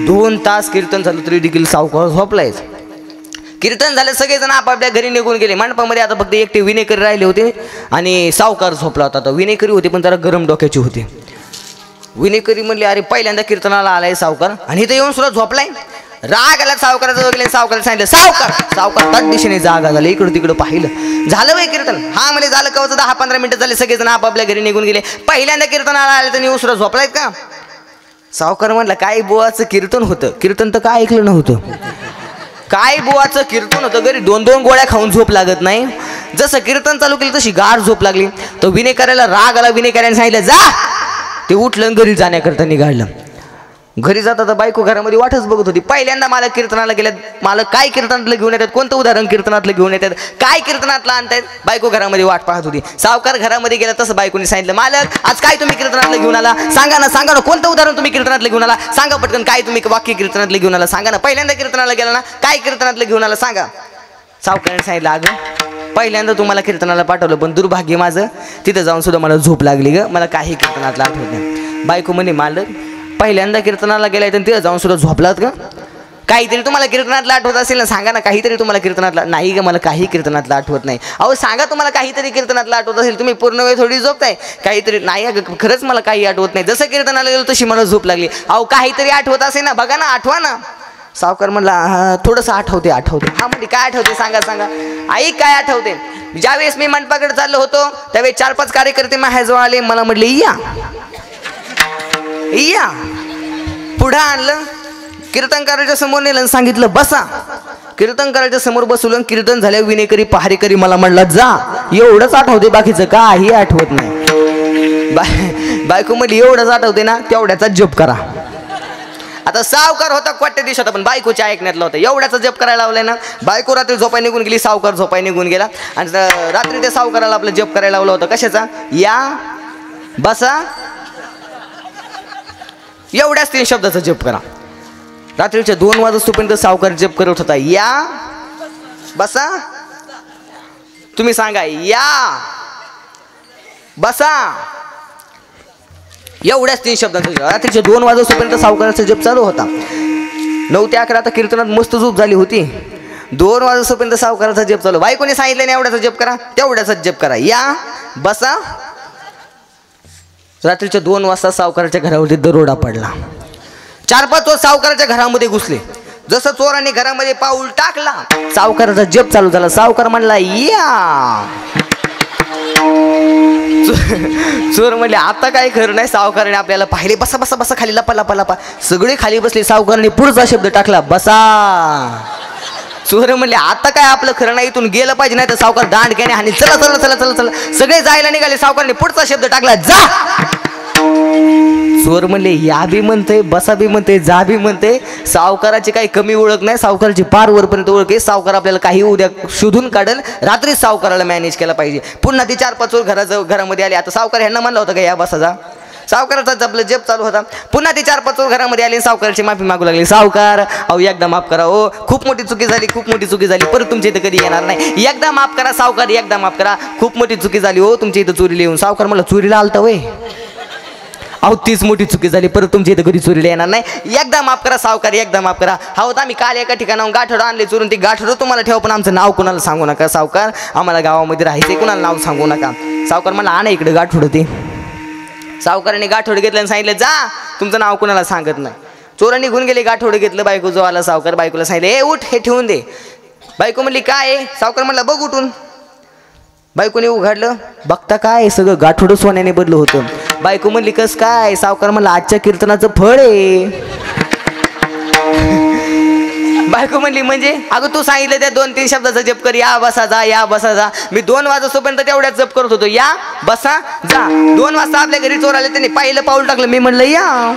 2 तास कीर्तन झालं तरी देखील सावकार झोपलाय. कीर्तन झालं, सगळेजण आपापल्या घरी निघून गेले. मंडपामध्ये आता फक्त एकटे विनेकरी राहिले होते आणि सावकार झोपला होता. तर विनेकरी होते पण जरा गरम डोक्याचे होते. विनेकरी म्हणले, अरे पहिल्यांदा कीर्तनाला आलाय सावकार आणि इथं येऊन सुद्धा झोपलाय. राग आला, सावकाराजवळ गेले. सावकाराला सांगितलं, सावकार त्याच दिशेने जागा झालं. इकडं तिकडं पाहिलं, झालं वय कीर्तन. हा म्हणजे झालं का, 10-15 मिनिटं झाले, सगळेजण आपापल्या घरी निघून गेले. पहिल्यांदा कीर्तनाला आले तर येऊन सुद्धा झोपलायत का. सावकार म्हटलं, काय बुवाचं कीर्तन होतं, कीर्तन तर काय ऐकलं नव्हतं. काय बुवाचं कीर्तन होतं, घरी 2-2 गोळ्या खाऊन झोप लागत नाही. जसं कीर्तन चालू केलं तशी गाढ झोप लागली. तो विनेकऱ्याला राग आला. विनेकऱ्याने सांगितलं, जा. ते उठलं घरी जाण्याकरता निघालं. घरी जातात बायको घरामध्ये वाटच बघत होती. पहिल्यांदा मालक कीर्तनाला गेल्यात. मालक काय कीर्तनातलं घेऊन येतात, कोणतं उदाहरण कीर्तनातलं घेऊन येतात, काय कीर्तनातलं आणतायत. बायको घरामध्ये वाट पाहत होती. सावकार घरामध्ये गेला तसं बायकोने सांगितलं, मालक आज काय तुम्ही कीर्तनातलं घेऊन आला, सांगा ना कोणतं उदाहरण तुम्ही कीर्तनातलं घेऊन आला, सांगा पटकन काय तुम्ही वाक्य कीर्तनातलं घेऊन आला, सांगा ना. पहिल्यांदा कीर्तनाला गेला ना, काय कीर्तनातलं घेऊन आला सांगा. सावकाराने सांगितलं, अगं पहिल्यांदा तुम्हाला कीर्तनाला पाठवलं पण दुर्भाग्य माझं तिथं जाऊन सुद्धा मला झोप लागली ग, मला काही कीर्तनातलं आठवत नाही. बायको म्हणे, मालक पहिल्यांदा कीर्तनाला गेलाय तर तिथं जाऊन सुद्धा झोपलात का, काहीतरी तुम्हाला कीर्तनातलं आठवत असेल ना, सांगा ना काहीतरी तुम्हाला कीर्तनातलं. नाही ग मला काही कीर्तनातलं आठवत नाही. अहो सांगा तुम्हाला काहीतरी कीर्तनातलं आठवत असेल, तुम्ही पूर्ण वेळ थोडी झोपताय. काहीतरी नाही अगं खरंच मला काही आठवत नाही, जसं कीर्तनाला गेलो तशी मला झोप लागली. अहो काहीतरी आठवत असेल ना, बघा ना आठवा ना. सावकार म्हणला, थोडंसं आठवते. हा म्हणजे काय आठवते सांगा. आई काय आठवते, ज्यावेळेस मी मंडपाकडे चाललो होतो त्यावेळेस 4-5 कार्यकर्ते माझ्याजवळ आले, मला म्हटले या पुढं आणलं, कीर्तनकाराच्या समोर नेलं, सांगितलं बसा. कीर्तनकाराच्या समोर बसवलं, कीर्तन झाल्या विनेकरी पहारेकरी मला म्हणला जा. एवढंच आठवते, बाकीचं काही आठवत नाही. बायको म्हणली, एवढंच आठवते ना, तेवढ्याचा जप करा. आता सावकार होता कोट्याधीश होता पण बायकोच्या ऐकण्यातला होता, एवढ्याचा जप करायला लावलाय ना. बायको रात्री झोपाय निघून गेली, सावकार झोपाय निघून गेला आणि रात्री त्या सावकाराला आपलं जप करायला लावलं होतं. कशाचा, या बसा, एवढ्याच 3 शब्दाचा जप करा. रात्रीच्या 2 वाजोपर्यंत सावकार जप करत होता, या बसा. तुम्ही सांगा, या बसा. एवढ्याच 3 शब्दांचा रात्रीच्या 2 वाजोपर्यंत सावकाराचा जप चालू होता. 9 ते 11 आता कीर्तनात मस्त झोप झाली होती. 2 वाजोपर्यंत सावकाराचा जप चालू. बायकोने सांगितलं नाही एवढ्याचा जप करा, तेवढ्याचाच जप करा, या बसा. रात्रीच्या 2 वाजता सावकाराच्या घरावरती दरोडा पडला. 4-5 चोर सावकाराच्या घरामध्ये घुसले. जसं चोरांनी घरामध्ये पाऊल टाकला, सावकाराचा जप चालू झाला. सावकार म्हणला, या. चोर म्हणले, आता काय खरं नाही. सावकाराने आपल्याला पाहिले, बसा बसा बसा खाली, लपा. सगळे खाली बसले. सावकाराने पुढचा शब्द टाकला, बसा. चोर म्हणले, आता काय आपलं खरं नाही, इथून गेलं पाहिजे, नाही तर सावकार दांडक्याने आणि चला. सगळे जायला निघाले. सावकाराने पुढचा शब्द टाकला, जा. चोर म्हणले, या बी म्हणते, बसा बी म्हणते, जा बी म्हणते. सावकाराची काही कमी ओळख नाही, सावकाराची पार वरपर्यंत ओळख आहे. सावकार आपल्याला काही उद्या शोधून काढेल, रात्री सावकाराला मॅनेज केला पाहिजे. पुन्हा ती 4-5 चोर घरामध्ये आले. आता सावकार ह्यांना म्हणलं होतं का या बसा जा, सावकाराचा आपलं जप चालू होता. पुन्हा ती 4-5 चोर घरामध्ये आले, सावकाराची माफी मागू लागली. सावकार अहो एकदा माफ करा, हो खूप मोठी चुकी झाली, परत तुमच्या इथं कधी येणार नाही. एकदा माफ करा सावकार, एकदा माफ करा, खूप मोठी चुकी झाली हो तुमच्या इथं चोरीला येऊन. सावकार म्हणलं, चोरीला आलता वय, अहो तीच मोठी चुकी झाली, परत तुमच्या इथं कधी चोरीला येणार नाही. एकदा माफ करा सावकार, एकदा माफ करा. हा होता आम्ही काल एका ठिकाणाहून गाठोडं आणले चोरून, ती गाठोडं तुम्हाला ठेवा पण आमचं नाव कोणाला सांगू नका सावकार, आम्हाला गावामध्ये राहायचं, कोणाला नाव सांगू नका. सावकार म्हणला, आणा इकडे गाठोडं. ते सावकाराने गाठोडं घेतलं आणि सांगितलं, जा तुमचं नाव कोणाला सांगत नाही. चोरांनी निघून गेले. गाठोडं घेतलं. बायको जो आला सावकार, बायकोला सांगितलं, उठ हे ठेवून दे. बायको म्हणली, काय आहे. सावकार म्हणला, बघ उठून. बायकोने उघडलं, बघता काय सगळं गाठोडं सोन्याने बदलं होतं. बायको म्हणली, कस काय. सावकार म्हणला, आजच्या कीर्तनाचं फळ आहे. बायको म्हणली, म्हणजे अगं तू सांगितलं त्या 2-3 शब्दाचा जप कर, या बसा जा, या बसा जा. मी 2 वाजोपर्यंत तेवढ्याच जप करत होतो, या बसा जा. 2 वाजता आपल्या घरी चोर आले, त्यांनी पहिलं पाऊल टाकलं, मी म्हटलं या.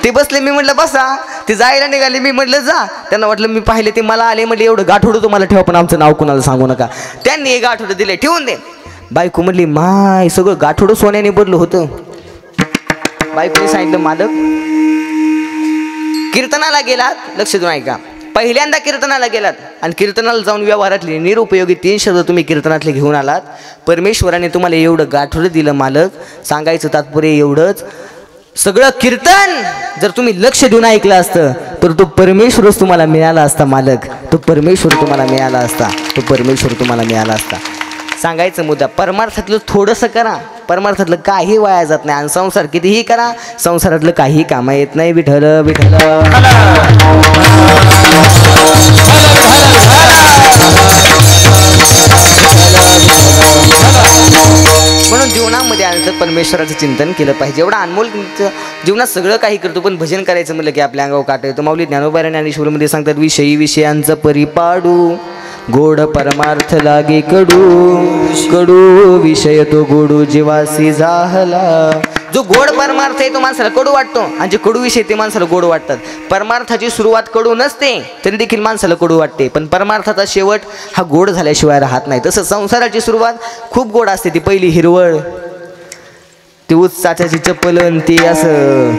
ते बसले, मी म्हटलं बसा. ते जायला निघाले, मी म्हटलं जा. त्यांना वाटलं मी पाहिले, ते मला आले, म्हटलं एवढं गाठोडं तुम्हाला ठेवा पण आमचं नाव कोणाला सांगू नका. त्यांनी हे गाठोडं दिले, ठेवून दे. बायको म्हणली, माय सगळं गाठोडं सोन्याने बदलं होतं. बायकोने सांगितलं, मालक कीर्तनाला गेलात, लक्ष देऊन ऐका, पहिल्यांदा कीर्तनाला गेलात आणि कीर्तनाला जाऊन व्यवहारातले निरुपयोगी 3 शब्द तुम्ही कीर्तनातले घेऊन आलात. परमेश्वराने तुम्हाला एवढं गाठोडं दिलं मालक, सांगायचं तात्पर्य एवढंच, सगळं कीर्तन जर तुम्ही लक्ष देऊन ऐकलं असतं तर तो परमेश्वरच तुम्हाला मिळाला असता मालक, तो परमेश्वर तुम्हाला मिळाला असता. सांगायचं मुद्दा, परमार्थातलं थोडंसं करा, परमार्थातलं काही वाया जात नाही. आणि संसार कितीही करा, संसारातलं काही कामा येत नाही. विठ्ठल विठ्ठल. म्हणून जीवनामध्ये आलं तर परमेश्वराचं चिंतन केलं पाहिजे. एवढा अनमोल जीवनात सगळं काही करतो, पण भजन करायचं म्हणलं की आपल्या अंगावर काटा येतो. माऊली ज्ञानोबा ज्ञानेश्वरीमध्ये सांगतात, विषयी विषयांचं परिपाडू, गोड परमार्थ लागे कडू, कडू विषय तो गोडू जीवासी जाहला, जो गोड परमार्थ आहे तो माणसाला कडू वाटतो आणि जे कडू विषय ते माणसाला गोड वाटतात. परमार्थाची सुरुवात कडू नसते तरी देखील माणसाला कडू वाटते, पण परमार्थाचा शेवट हा गोड झाल्याशिवाय राहत नाही. तसं संसाराची सुरुवात खूप गोड असते. ती पहिली हिरवळ, ती ऊस चाच्याची चप्पल, ती असं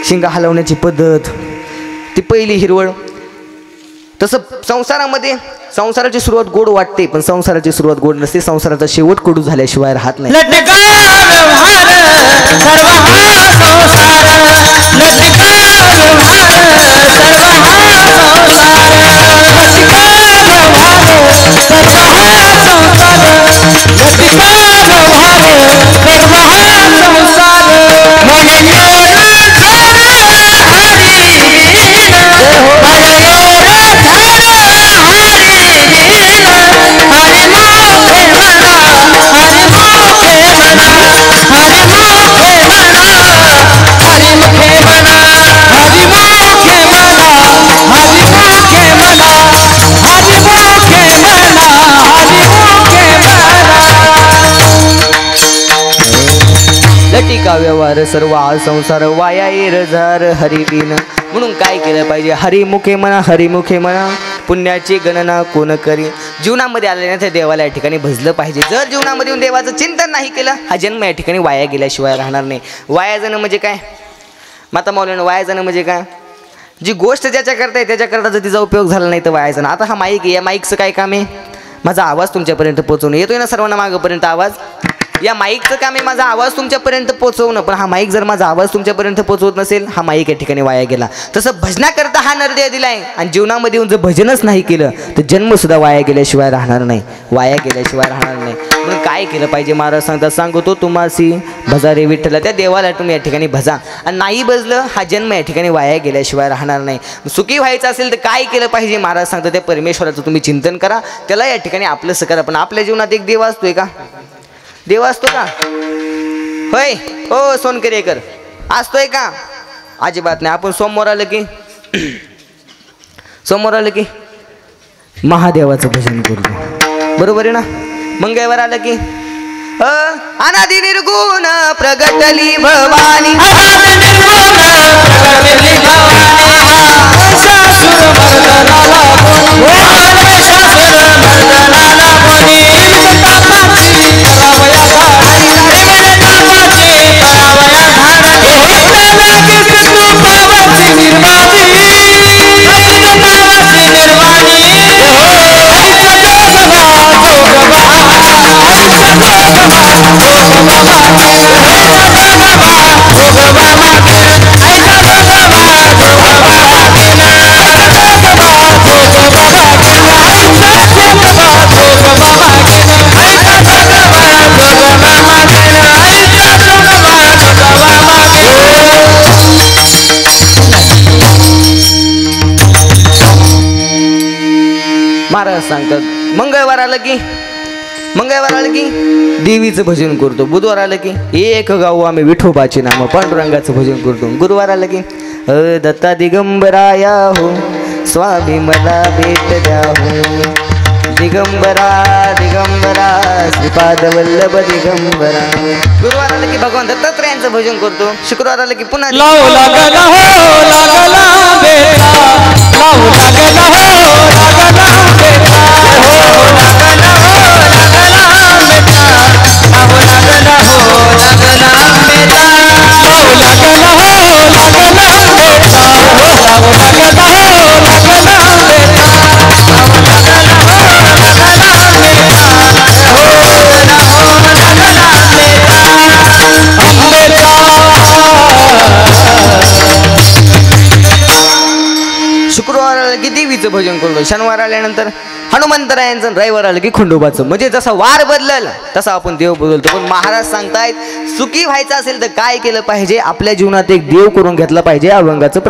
शिंगा हलवण्याची पद्धत, ती पहिली हिरवळ. तसं संसाराची सुरुवात गोड वाटते, पण संसाराची सुरुवात गोड नसते. संसाराचा शेवट कडू झाल्याशिवाय राहत नाही. लटिका व्यवहार सर्व हा संसार वाया येरझार हरिबिन. म्हणून काय केलं पाहिजे? हरिमुखे म्हणा, हरिमुखे म्हणा, पुण्याची गणना कोण करी. जीवनामध्ये आल्याने त्या देवाला या ठिकाणी भजलं पाहिजे. जर जीवनामध्ये येऊन देवाचं चिंतन नाही केलं, हा जन्म या ठिकाणी वाया गेल्याशिवाय राहणार नाही. वाया जाणं म्हणजे काय माता माऊलीनं? वाया जाणं म्हणजे काय? जी गोष्ट ज्याच्या करताय त्याच्याकरता जर तिचा उपयोग झाला नाही तर वाया जाणं. आता हा माईक आहे, या माईकचं काय काम आहे? माझा आवाज तुमच्यापर्यंत पोहोचवणं. येतोय ना सर्वांना मागंपर्यंत आवाज? या माईकचं काम आहे माझा आवाज तुमच्यापर्यंत पोहोचवणं. पण हा माईक जर माझा आवाज तुमच्यापर्यंत पोहोचवत नसेल, हा माईक या ठिकाणी वाया गेला. तसं भजनाकरता हा नरदेह दिलाय आणि जीवनामध्ये येऊन जर भजनच नाही केलं तर जन्मसुद्धा वाया गेल्याशिवाय राहणार नाही, वाया गेल्याशिवाय राहणार नाही. म्हणून काय केलं पाहिजे? महाराज सांगतात, सांगतो तुम्हासी भजा रे विठ्ठला. त्या देवाला तुम्ही या ठिकाणी भजा. आणि नाही भजलं, हा जन्म या ठिकाणी वाया गेल्याशिवाय राहणार नाही. सुखी व्हायचं असेल तर काय केलं पाहिजे? महाराज सांगतात, त्या परमेश्वराचं तुम्ही चिंतन करा, त्याला या ठिकाणी आपलंसं करा. पण आपल्या जीवनात एक देव असतोय का? देव असतो का? होय हो सोनकरेकर, असतोय का? अजिबात नाही. आपण सोमवार आलं की महादेवाचं भजन करतो, बरोबर आहे ना? मंगळवार आलं की अनादि निर्गुण प्रगटली भवानी, महाराज सांगतात. मंगळवार आलं की देवीचं भजन करतो. बुधवार आलं की एक गाऊ आम्ही विठोबाचे नाम पांडुरंगाचं भजन करतो. गुरुवार आलं की दत्ता दिगंबराया हो स्वामी मला भेट द्या हो, दिगंबरा दिगंबरा श्रीपाद वल्लभ दिगंबरा. गुरुवार आलं की भगवान दत्तात्रयांचं भजन करतो. शुक्रवार आलं की पुन्हा शुक्रवार आलं की देवीचं भजन करतो. शनिवार आल्यानंतर हनुमंतरायांचं, रविवार आलं की खंडोबाचं. म्हणजे जसा वार बदलल तसा आपण देव बदलतो. पण महाराज सांगतायत, सुखी व्हायचं असेल तर काय केलं पाहिजे? आपल्या जीवनात एक देव करून घेतला पाहिजे अभंगाचं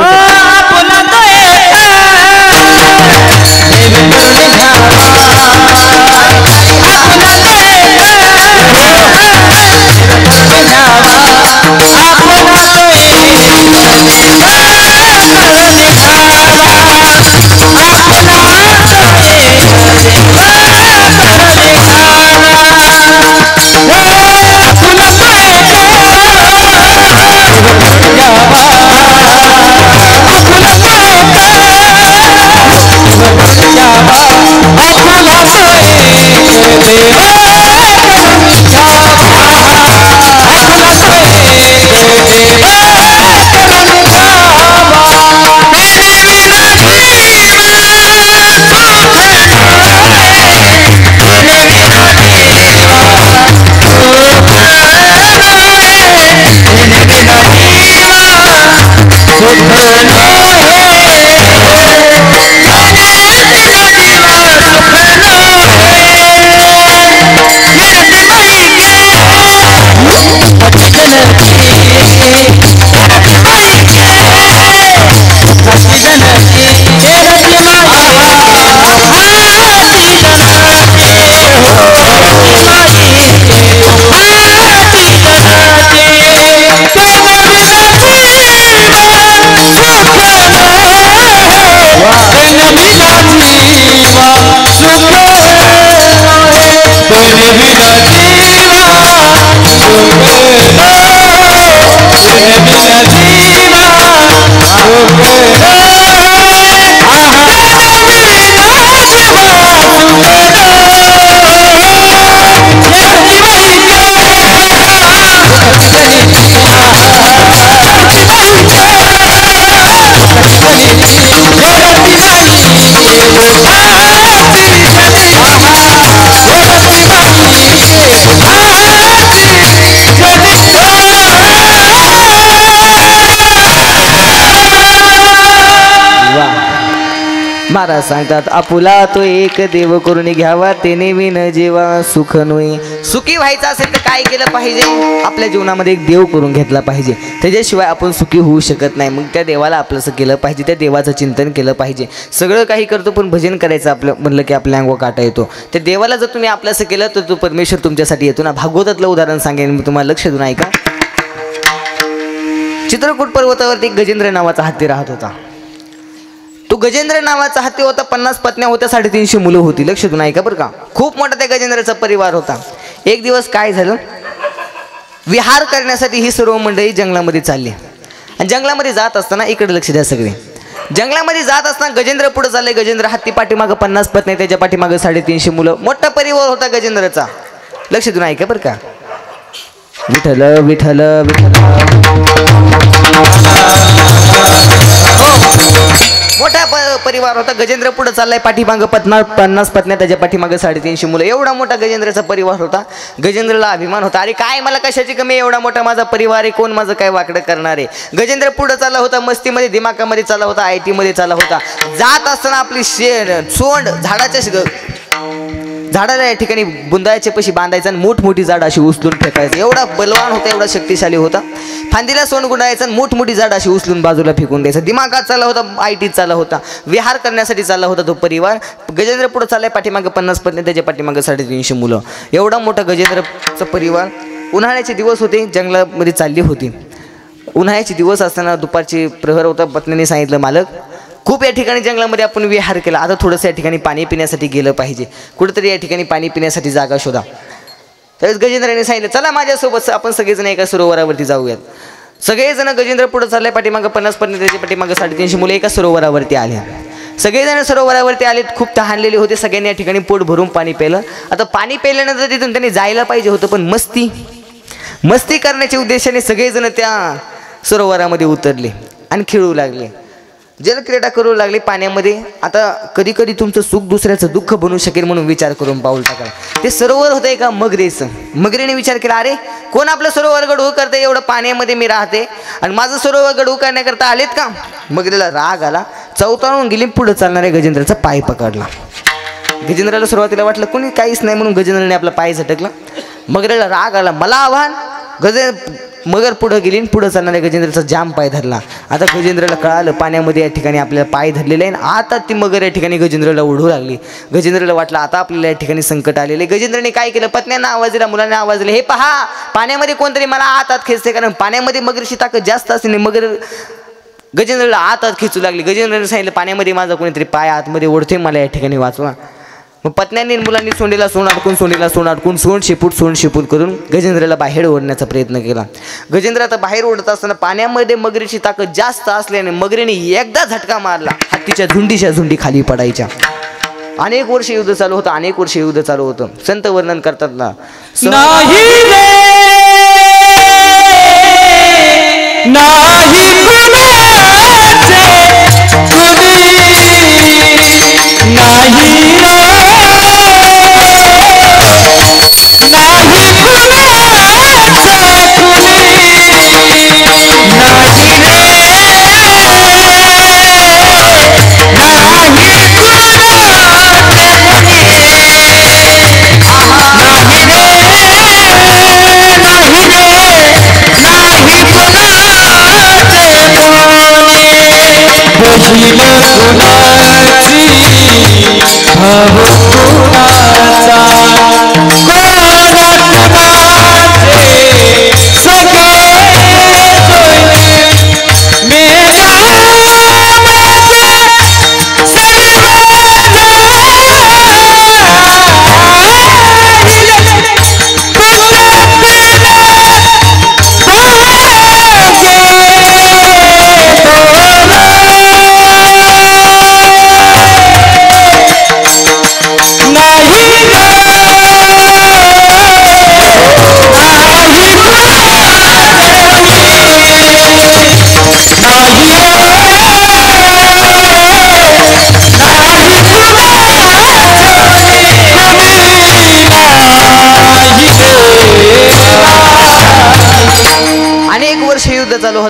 महाराज सांगतात आपुला तो एक देव करून घ्यावा तेने विन जेवा सुख नोई. सुखी व्हायचं असेल तर काय केलं पाहिजे? आपल्या जीवनामध्ये एक देव करून घेतला पाहिजे. त्याच्याशिवाय आपण सुखी होऊ शकत नाही. मग त्या देवाला आपलंसं केलं पाहिजे, त्या देवाचं चिंतन केलं पाहिजे. सगळं काही करतो पण भजन करायचं आपलं म्हणलं की आपल्या अंगावर काटा येतो. त्या देवाला जर तुम्ही आपलंसं केलं तर तो परमेश्वर तुमच्यासाठी येतो ना. भागवतातलं उदाहरण सांगेन मी तुम्हाला, लक्ष देऊन ऐका. चित्रकूट पर्वतावरती एक गजेंद्र नावाचा हत्ती राहत होता. तो गजेंद्र नावाचा हत्ती होता. 50 पत्न्या होत्या, 350 मुलं होती. लक्ष देऊन ऐका बरं का. खूप मोठा त्या गजेंद्राचा परिवार होता. एक दिवस काय झालं, विहार करण्यासाठी ही सर्व मंडळी जंगलामध्ये चालली. आणि जंगलामध्ये जात असताना इकडे लक्ष द्या सगळे. जंगलामध्ये जात असताना गजेंद्र पुढे चालले. गजेंद्र हत्ती पाठीमागं 50 पत्न्या, त्याच्या पाठीमागं 350 मुलं. मोठा परिवार होता गजेंद्रचा. लक्ष देऊन ऐका बरं का. विठ्ठल विठ्ठल विठ्ठल. मोठा परिवार होता. गजेंद्र पुढे चाललाय, पाठीमागं 50 पत्न्या, त्याच्या पाठीमागं 350 मुलं. एवढा मोठा गजेंद्रचा परिवार होता. गजेंद्रला अभिमान होता. अरे काय मला कशाची कमी, एवढा मोठा माझा परिवार आहे, कोण माझं काय वाकडं करणार आहे. गजेंद्र पुढे चालला होता, मस्तीमध्ये दिमाकामध्ये चालला होता, IT मध्ये चालला होता. जात असताना आपली सोंड झाडाला या ठिकाणी बुंदाच्या पशी बांधायचं आणि मोठमोठी झाड अशी उचलून फेकायचं. एवढा बलवान होता, एवढा शक्तिशाली होता. फांदीला सोंड गुंडायचं आणि मोठमोठी झाड अशी उचलून बाजूला फेकून द्यायचं. दिमागात चालला होता, IT चालला होता, विहार करण्यासाठी चालला होता तो परिवार. गजेंद्र पुढे चाललाय, पाठीमागं 50 पत्नी, त्याच्या पाठीमागं 350 मुलं. एवढा मोठा गजेंद्रचा परिवार. उन्हाळ्याचे दिवस होते, जंगलामध्ये चालली होती. उन्हाळ्याचे दिवस असताना दुपारची प्रहर होता. पत्नीने सांगितलं, मालक खूप या ठिकाणी जंगलामध्ये आपण विहार केला, आता थोडंसं या ठिकाणी पाणी पिण्यासाठी गेलं पाहिजे, कुठेतरी या ठिकाणी पाणी पिण्यासाठी जागा शोधा. त्यावेळेस गजेंद्राने सांगितलं, चला माझ्यासोबत आपण सगळेजण एका सरोवरावरती जाऊयात. सगळेजण गजेंद्र पुढे चालले, पाठीमागं 50 पत्नी, त्याच्या पाठीमागं 350 मुलं एका सरोवरावरती आले. सगळेजण सरोवरावरती आलेत. खूप तहानलेले होते. सगळ्यांनी या ठिकाणी पोट भरून पाणी प्यायलं. आता पाणी प्यायल्यानंतर तिथून त्यांनी जायला पाहिजे होतं, पण मस्ती करण्याच्या उद्देशाने सगळेजण त्या सरोवरामध्ये उतरले आणि खेळू लागले, जलक्रीडा करू लागले पाण्यामध्ये. आता कधी कधी तुमचं सुख दुसऱ्याचं दुःख बनू शकेल म्हणून विचार करून पाऊल टाकला. ते सरोवर होतं एका मगरेचं. मगरीने विचार केला, अरे कोण आपलं सरोवर गडू करते, एवढं पाण्यामध्ये मी राहते आणि माझं सरोवर गडू करण्याकरता आलेत का. मगरीला राग आला, चौताळून गेली, पुढे चालणाऱ्या गजेंद्राचा पाय पकडला. गजेंद्राला सुरुवातीला वाटलं कोणी काहीच नाही म्हणून गजेंद्राने आपला पाय झटकला. मगरीला राग आला, मला आव्हान. मगर पुढं गेली, पुढं चालणाऱ्या गजेंद्राचा जाम पाय धरला. आता गजेंद्राला कळालं पाण्यामध्ये या ठिकाणी आपल्याला पाय धरलेले आहे. आता ती मगर या ठिकाणी गजेंद्राला ओढू लागली. गजेंद्राला वाटलं आता आपल्याला या ठिकाणी संकट आलेले. गजेंद्राने काय केलं, पत्न्यांना आवाज दिला, मुलांना आवाज दिला, हे पहा पाण्यामध्ये कोणतरी मला आतात खेचते. कारण पाण्यामध्ये मगरीची ताकद जास्त असते. मगर गजेंद्राला आतात खेचू लागली. गजेंद्राने सांगितलं, पाण्यामध्ये माझा कोणीतरी पाय आतमध्ये ओढते, मला या ठिकाणी वाचवा. मग पत्न्यांनी मुलांनी सोंडीला सोंड अडकून सोंड शेपूट करून गजेंद्राला बाहेर ओढण्याचा प्रयत्न केला. गजेंद्र आता बाहेर ओढत असताना पाण्यामध्ये मगरीची ताकद जास्त असल्याने मगरीने एकदा झटका मारला, हत्तीच्या झुंडी खाली पडायच्या. अनेक वर्ष युद्ध चालू होतं. संत वर्णन करतात ना,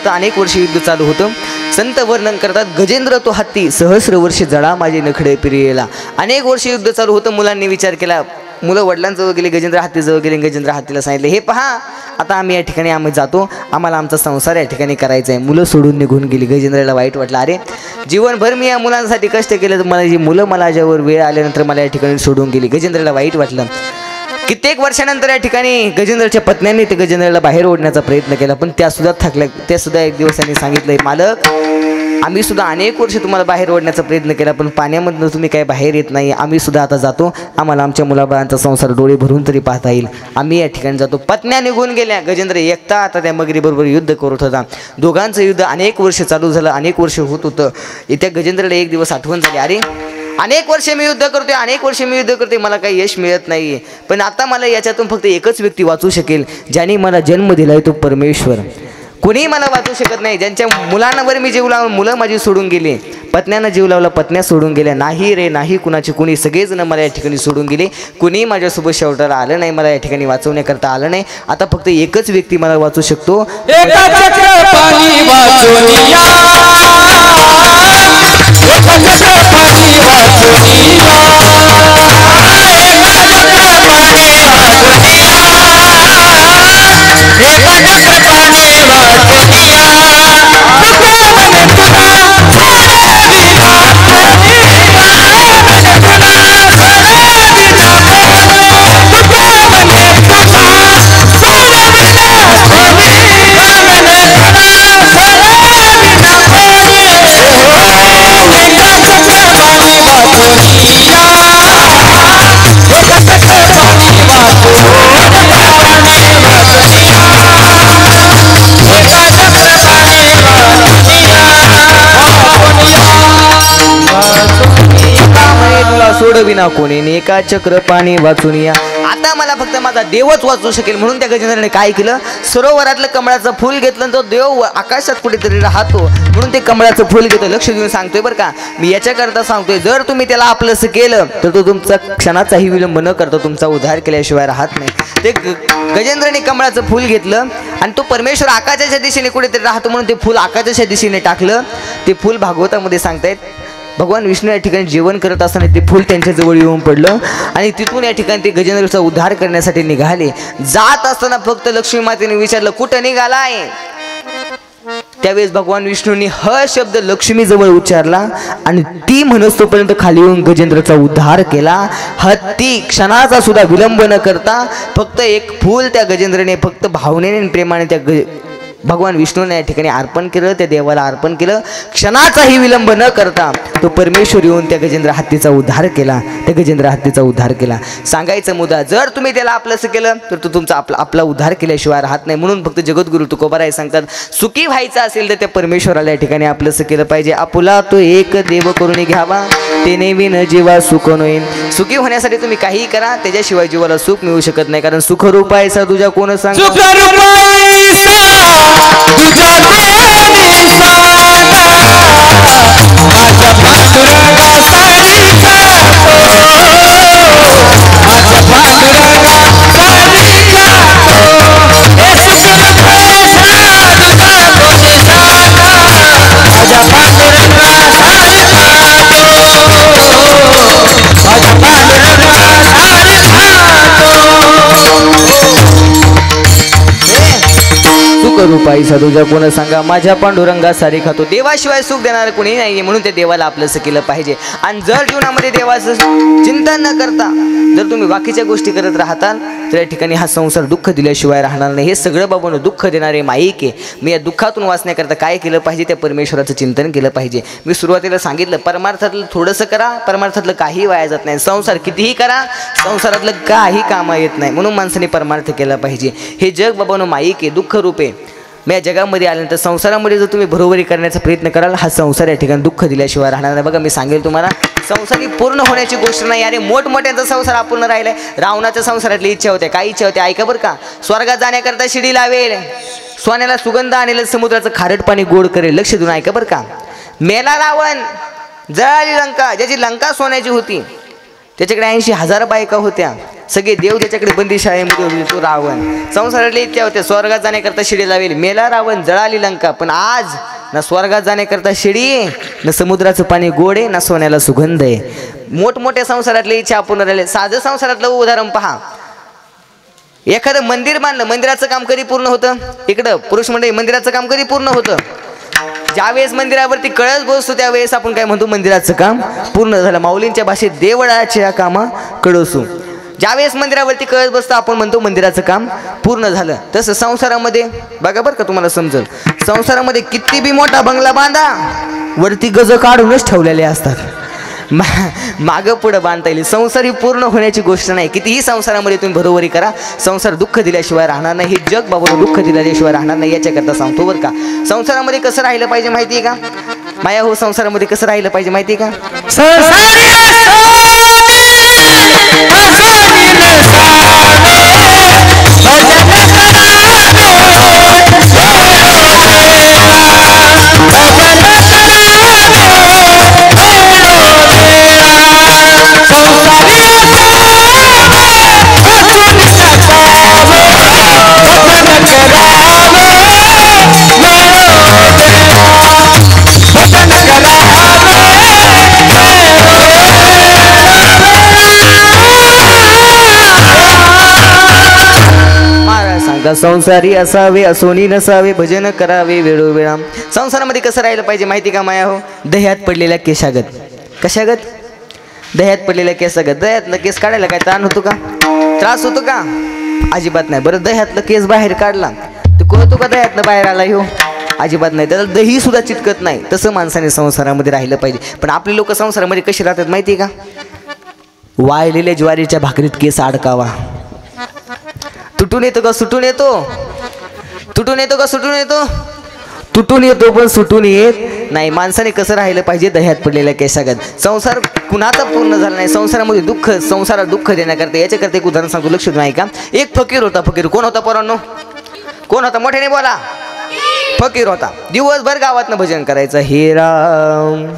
अनेक वर्ष युद्ध चालू होतं. संत वर्णन करतात, गजेंद्र तो हत्ती सहस्र वर्ष जळा माझे नखडे पिरियेला. अनेक वर्ष युद्ध चालू होतं. मुलांनी विचार केला, मुलं वडिलांजवळ गेले, गजेंद्र हत्तीजवळ गेले. गजेंद्र हत्तीला सांगितले, हे पहा आता आम्ही या ठिकाणी आम्ही जातो, आम्हाला आमचा संसार या ठिकाणी करायचा आहे. मुलं सोडून निघून गेली. गजेंद्राला वाईट वाटलं, अरे जीवनभर मी या मुलांसाठी कष्ट केले, तर मला जी मुलं मला ज्यावर वेळ आल्यानंतर मला या ठिकाणी सोडून गेली. गजेंद्राला वाईट वाटलं. कित्येक वर्षानंतर या ठिकाणी गजेंद्रच्या पत्न्यांनी ते गजेंद्राला बाहेर ओढण्याचा प्रयत्न केला, पण त्या सुद्धा थकल्या. त्या सुद्धा एक दिवस त्यांनी सांगितलं, मालक आम्ही सुद्धा अनेक वर्ष तुम्हाला बाहेर ओढण्याचा प्रयत्न केला, पण पाण्यामधून तुम्ही काही बाहेर येत नाही. आम्ही सुद्धा आता जातो, आम्हाला आमच्या मुलाबाळांचा संसार डोळे भरून तरी पाहता येईल, आम्ही या ठिकाणी जातो. पत्न्या निघून गेल्या. गजेंद्र एकटा आता त्या मगरीबरोबर युद्ध करत होता. दोघांचं युद्ध अनेक वर्ष चालू झालं, अनेक वर्ष होत होतं. त्या गजेंद्रला एक दिवस आठवण झाली, अरे अनेक वर्ष मी युद्ध करतोय, अनेक वर्ष मी युद्ध करते, मला काही यश मिळत नाही. पण आता मला याच्यातून फक्त एकच व्यक्ती वाचू शकेल, ज्याने मला जन्म दिलाय, तो परमेश्वर. कोणीही मला वाचू शकत नाही. ज्यांच्या मुलांवर मी जीव लावून मुलं माझी सोडून गेली, पत्न्यांना जीव लावला, पत्न्या सोडून गेल्या. नाही रे नाही कुणाची, कुणी सगळेजण मला या ठिकाणी सोडून गेले. कुणीही माझ्यासोबत शेवटाला आलं नाही, मला या ठिकाणी वाचवण्याकरता आलं नाही. आता फक्त एकच व्यक्ती मला वाचू शकतो. सोडविना कोणी एका चक्र पाणी वाचून या. आता मला फक्त माझा देवच वाचू शकेल. म्हणून त्या गजेंद्राने काय केलं, सरोवरातलं कमळाचं फूल घेतलं, तो देव आकाशात कुठेतरी राहतो म्हणून ते कमळाचं फूल घेतो. लक्ष देऊन सांगतोय बरं का, मी याच्याकरता सांगतोय, जर तुम्ही त्याला आपलंसं केलं तर तो तुमचा क्षणाचाही विलंब न करता तुमचा उद्धार केल्याशिवाय राहत नाही. ते गजेंद्राने कमळाचं फूल घेतलं आणि तो परमेश्वर आकाशाच्या दिशेने कुठेतरी राहतो म्हणून ते फूल आकाशाच्या दिशेने टाकलं. ते फूल भागवतामध्ये सांगतायत, भगवान विष्णू या ठिकाणी जेवण करत असताना ते फूल त्यांच्याजवळ येऊन पडलं आणि तिथून या ठिकाणी ते गजेंद्राचा उद्धार करण्यासाठी निघाले. जात असताना फक्त लक्ष्मी मातेने विचारलं, कुठं निघालाय? त्यावेळेस भगवान विष्णूंनी ह शब्द लक्ष्मीजवळ उच्चारला आणि ती म्हणत तोपर्यंत खाली येऊन गजेंद्राचा उद्धार केला. हत्ती क्षणाचा सुद्धा विलंब न करता फक्त एक फूल त्या गजेंद्राने फक्त भावनेने प्रेमाने त्या भगवान विष्णूने या ठिकाणी अर्पण केलं, त्या देवाला अर्पण केलं. क्षणाचाही विलंब न करता तो परमेश्वर येऊन त्या गजेंद्र हत्तीचा उद्धार केला. त्या गजेंद्र हत्तीचा उद्धार केला. सांगायचा मुद्दा, जर तुम्ही त्याला आपलंसं केलं तर तो तुमचा आपला उद्धार केल्याशिवाय राहत नाही. म्हणून फक्त जगद्गुरु तुकोबाराय सांगतात, सुखी व्हायचं असेल तर त्या परमेश्वराला या ठिकाणी आपलंसं केलं पाहिजे. आपुला तो एक देव करून घ्यावा, ते नेविन जीवा सुख नोईन. सुखी होण्यासाठी तुम्ही काहीही करा, त्याच्याशिवाय जीवाला सुख मिळू शकत नाही. कारण सुखरूप आहे सा तुझ्या कोण सांग, रूपाई साधूजा कोण सांगा, माझ्या पांडुरंगा सारी खातो. देवाशिवाय सुख देणार कोणी नाही, म्हणून ते देवाला आपलंसं केलं पाहिजे. आणि जर जीवनामध्ये देवाचं चिंतन न करता जर तुम्ही बाकीच्या गोष्टी करत राहताल तर या ठिकाणी हा संसार दुःख दिल्याशिवाय राहणार नाही. हे सगळं बाबांनो दुःख देणारे माईक आहे. मी या दुःखातून वाचण्याकरता काय केलं पाहिजे, त्या परमेश्वराचं चिंतन केलं पाहिजे. मी सुरुवातीला सांगितलं, परमार्थातलं थोडंसं करा, परमार्थातलं काही वाया जात नाही. संसार कितीही करा, संसारातलं काही कामा येत नाही. म्हणून माणसाने परमार्थ केला पाहिजे. हे जग बाबांनो माईक आहे, दुःख रूप आहे. मी या जगामध्ये आल्यानंतर संसारामध्ये जर तुम्ही बरोबरी करण्याचा प्रयत्न कराल, हा संसार या ठिकाणी दुःख दिल्याशिवाय राहणार नाही. बघा मी सांगेल तुम्हाला, संसारी पूर्ण होण्याची गोष्ट नाही. अरे मोठमोठ्यांचा संसार अपूर्ण राहिलाय. रावणाच्या संसारातली इच्छा होते, काय इच्छा होते ऐका बरं का, स्वर्गात जाण्याकरता शिडी लावेल, सोन्याला सुगंध आणेल, समुद्राचं खारट पाणी गोड करेल. लक्ष देऊन ऐका बरं का. मेला रावण, जळाली लंका. ज्याची लंका सोन्याची होती त्याच्याकडे 80,000 बायका होत्या, सगळे देव त्याच्याकडे बंदीशाळेमध्ये होते. तो रावण, संसारातली इच्छा होते, स्वर्गात जाण्याकरता शिडी लावेल. मेला रावण, जळाली लंका. पण आज ना स्वर्गात जाण्याकरता शिडी आहे, ना समुद्राचं पाणी गोड आहे, ना सोन्याला सुगंध आहे. मोठमोठ्या संसारातले इच्छा अपूर्ण राहिले. साधं संसारातलं उदाहरण पहा. एखादं मंदिर बांधलं, मंदिराचं काम कधी पूर्ण होतं? इकडं पुरुष मंडळी, मंदिराचं काम कधी पूर्ण होतं? ज्यावेळेस मंदिरावरती कळस बसतो त्यावेळेस आपण काय म्हणतो? मंदिराचं काम पूर्ण झालं. माऊलींच्या भाषेत देवळाच्या कामा कळसू. ज्यावेळेस मंदिरावरती कळस बसतो आपण म्हणतो मंदिराचं काम पूर्ण झालं. तसं संसारामध्ये बघा बरं का, तुम्हाला समजेल. संसारामध्ये किती बी मोठा बंगला बांधा, वरती गज काढूनच ठेवलेले असतात. मागं पुढं बांधता येईल. संसार ही पूर्ण होण्याची गोष्ट नाही. कितीही संसारामध्ये तुम्ही बरोबरी करा, संसार दुःख दिल्याशिवाय राहणार नाही. हे जग बाबा दुःख दिल्याशिवाय राहणार नाही, याच्याकरता सांगतो बरं का. संसारामध्ये कसं राहिलं पाहिजे माहिती आहे का माया हो? संसारामध्ये कसं राहिलं पाहिजे माहिती आहे का? संसारी असावे, असोनी नसावे, भजन करावे वेळोवेळा. संसारामध्ये कसं राहिलं पाहिजे माहिती का माया हो? दह्यात पडलेल्या केशागत. कशागत? दह्यात पडलेल्या केसागत. दह्यातलं केस काढायला काय ताण होतो का? त्रास होतो का? अजिबात नाही. बरं, दह्यातलं केस बाहेर काढला तर कळतो का दह्यातनं बाहेर आला हो? अजिबात नाही. त्याला दही सुद्धा चिटकत नाही. तसं माणसाने संसारामध्ये राहिलं पाहिजे. पण आपले लोक संसारामध्ये कसे राहतात माहिती आहे का? वाळलेल्या ज्वारीच्या भाकरीत केस अडकावा. तुटून येतो का सुटून येतो? तुटून येतो का सुटून येतो? तुटून येतो पण सुटून येत नाही. माणसाने कसं राहिलं पाहिजे? दह्यात पडलेल्या केसागत. संसार कुणाचा पूर्ण झाला नाही. संसारामध्ये दुःख, संसारात दुःख देण्याकरता याच्याकरता एक उदाहरण सांगतो, लक्ष नाही का? एक फकीर होता. फकीर कोण होता पोरांनो? कोण होता? मोठ्याने बोला. फकीर होता. दिवसभर गावातनं भजन करायचं. हे राम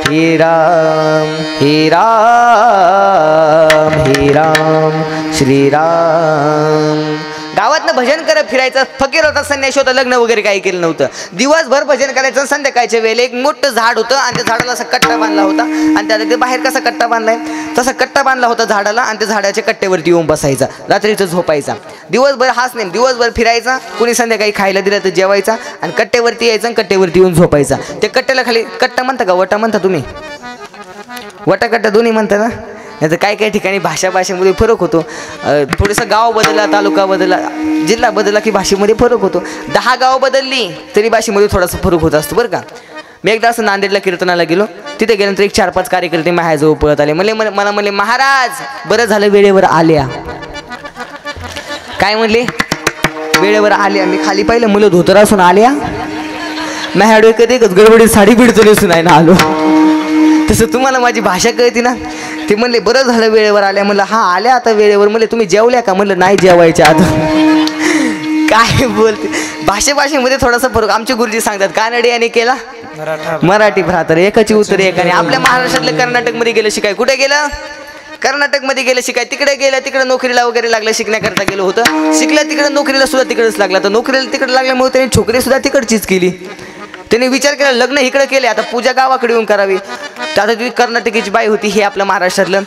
हे राम हे राम हे राम श्रीराम. गावातनं भजन करत फिरायचं. फकीर होता, संन्याशी होता, लग्न वगैरे काही केलं नव्हतं. दिवसभर भजन करायचं. संध्याकाळच्या वेळेला एक मोठं झाड होतं आणि त्या झाडाला असा कट्टा बांधला होता आणि त्याला ते बाहेर कसा कट्टा बांधलाय तसा कट्टा बांधला होता झाडाला आणि त्या झाडाच्या कट्ट्यावरती येऊन बसायचा. रात्रीचं झोपायचा. दिवसभर हाच नाही, दिवसभर फिरायचा. कुणी संध्याकाळी खायला दिलं तर जेवायचा आणि कट्ट्यावरती यायचं आणि कट्ट्यावरती येऊन झोपायचा. त्या कट्ट्याला खाली कट्टा म्हणता का वटा म्हणता तुम्ही? वटा कट्टा दोन्ही म्हणता ना? नाही तर काही काही ठिकाणी भाषेमध्ये फरक होतो. थोडंसं गाव बदलला, तालुका बदलला, जिल्हा बदलला की भाषेमध्ये फरक होतो. 10 गाव बदलली तरी भाषेमध्ये थोडासा फरक होत असतो बरं का. मी एकदा असं नांदेडला कीर्तनाला गेलो. तिथे गेल्यानंतर एक 4-5 कार्यकर्ते माझ्याजवळ पळत आले. मला म्हणले, महाराज बरं झालं वेळेवर आल्या. काय म्हणले? वेळेवर आल्या. मी खाली पाहिलं, मुलं धोतर असून आल्या. माझ्याकडे कधी गडबडीत साडी बिडतो नेसून आहे ना आलो. तसं तुम्हाला माझी भाषा कळती ना. ते म्हणले बरं झालं वेळेवर आल्या. म्हणलं हा आल्या आता वेळेवर. म्हणले तुम्ही जेवल्या का? म्हणलं नाही जेवायच्या आता. काय बोलते? भाषेमध्ये थोडासा फरक. आमचे गुरुजी सांगतात कानडी आणि केला मराठी भ्रातर एकाची उत्तर एकाने. आपल्या महाराष्ट्रातलं कर्नाटकमध्ये गेलं शिकाय. कुठे गेलं? कर्नाटकमध्ये गेलं शिकाय. तिकडे गेलं, तिकडे नोकरीला वगैरे लागलं, शिकण्याकरता गेलं होतं. शिकलं तिकडे, नोकरीला सुद्धा तिकडेच लागला. तर नोकरीला तिकडे लागल्यामुळे त्यांनी छोकरी सुद्धा तिकडचीच केली. त्यांनी विचार केला लग्न इकडे केले, आता पूजा गावाकडे येऊन करावी. तर आता ती कर्नाटकीची बाई होती, हे आपलं महाराष्ट्रातलं.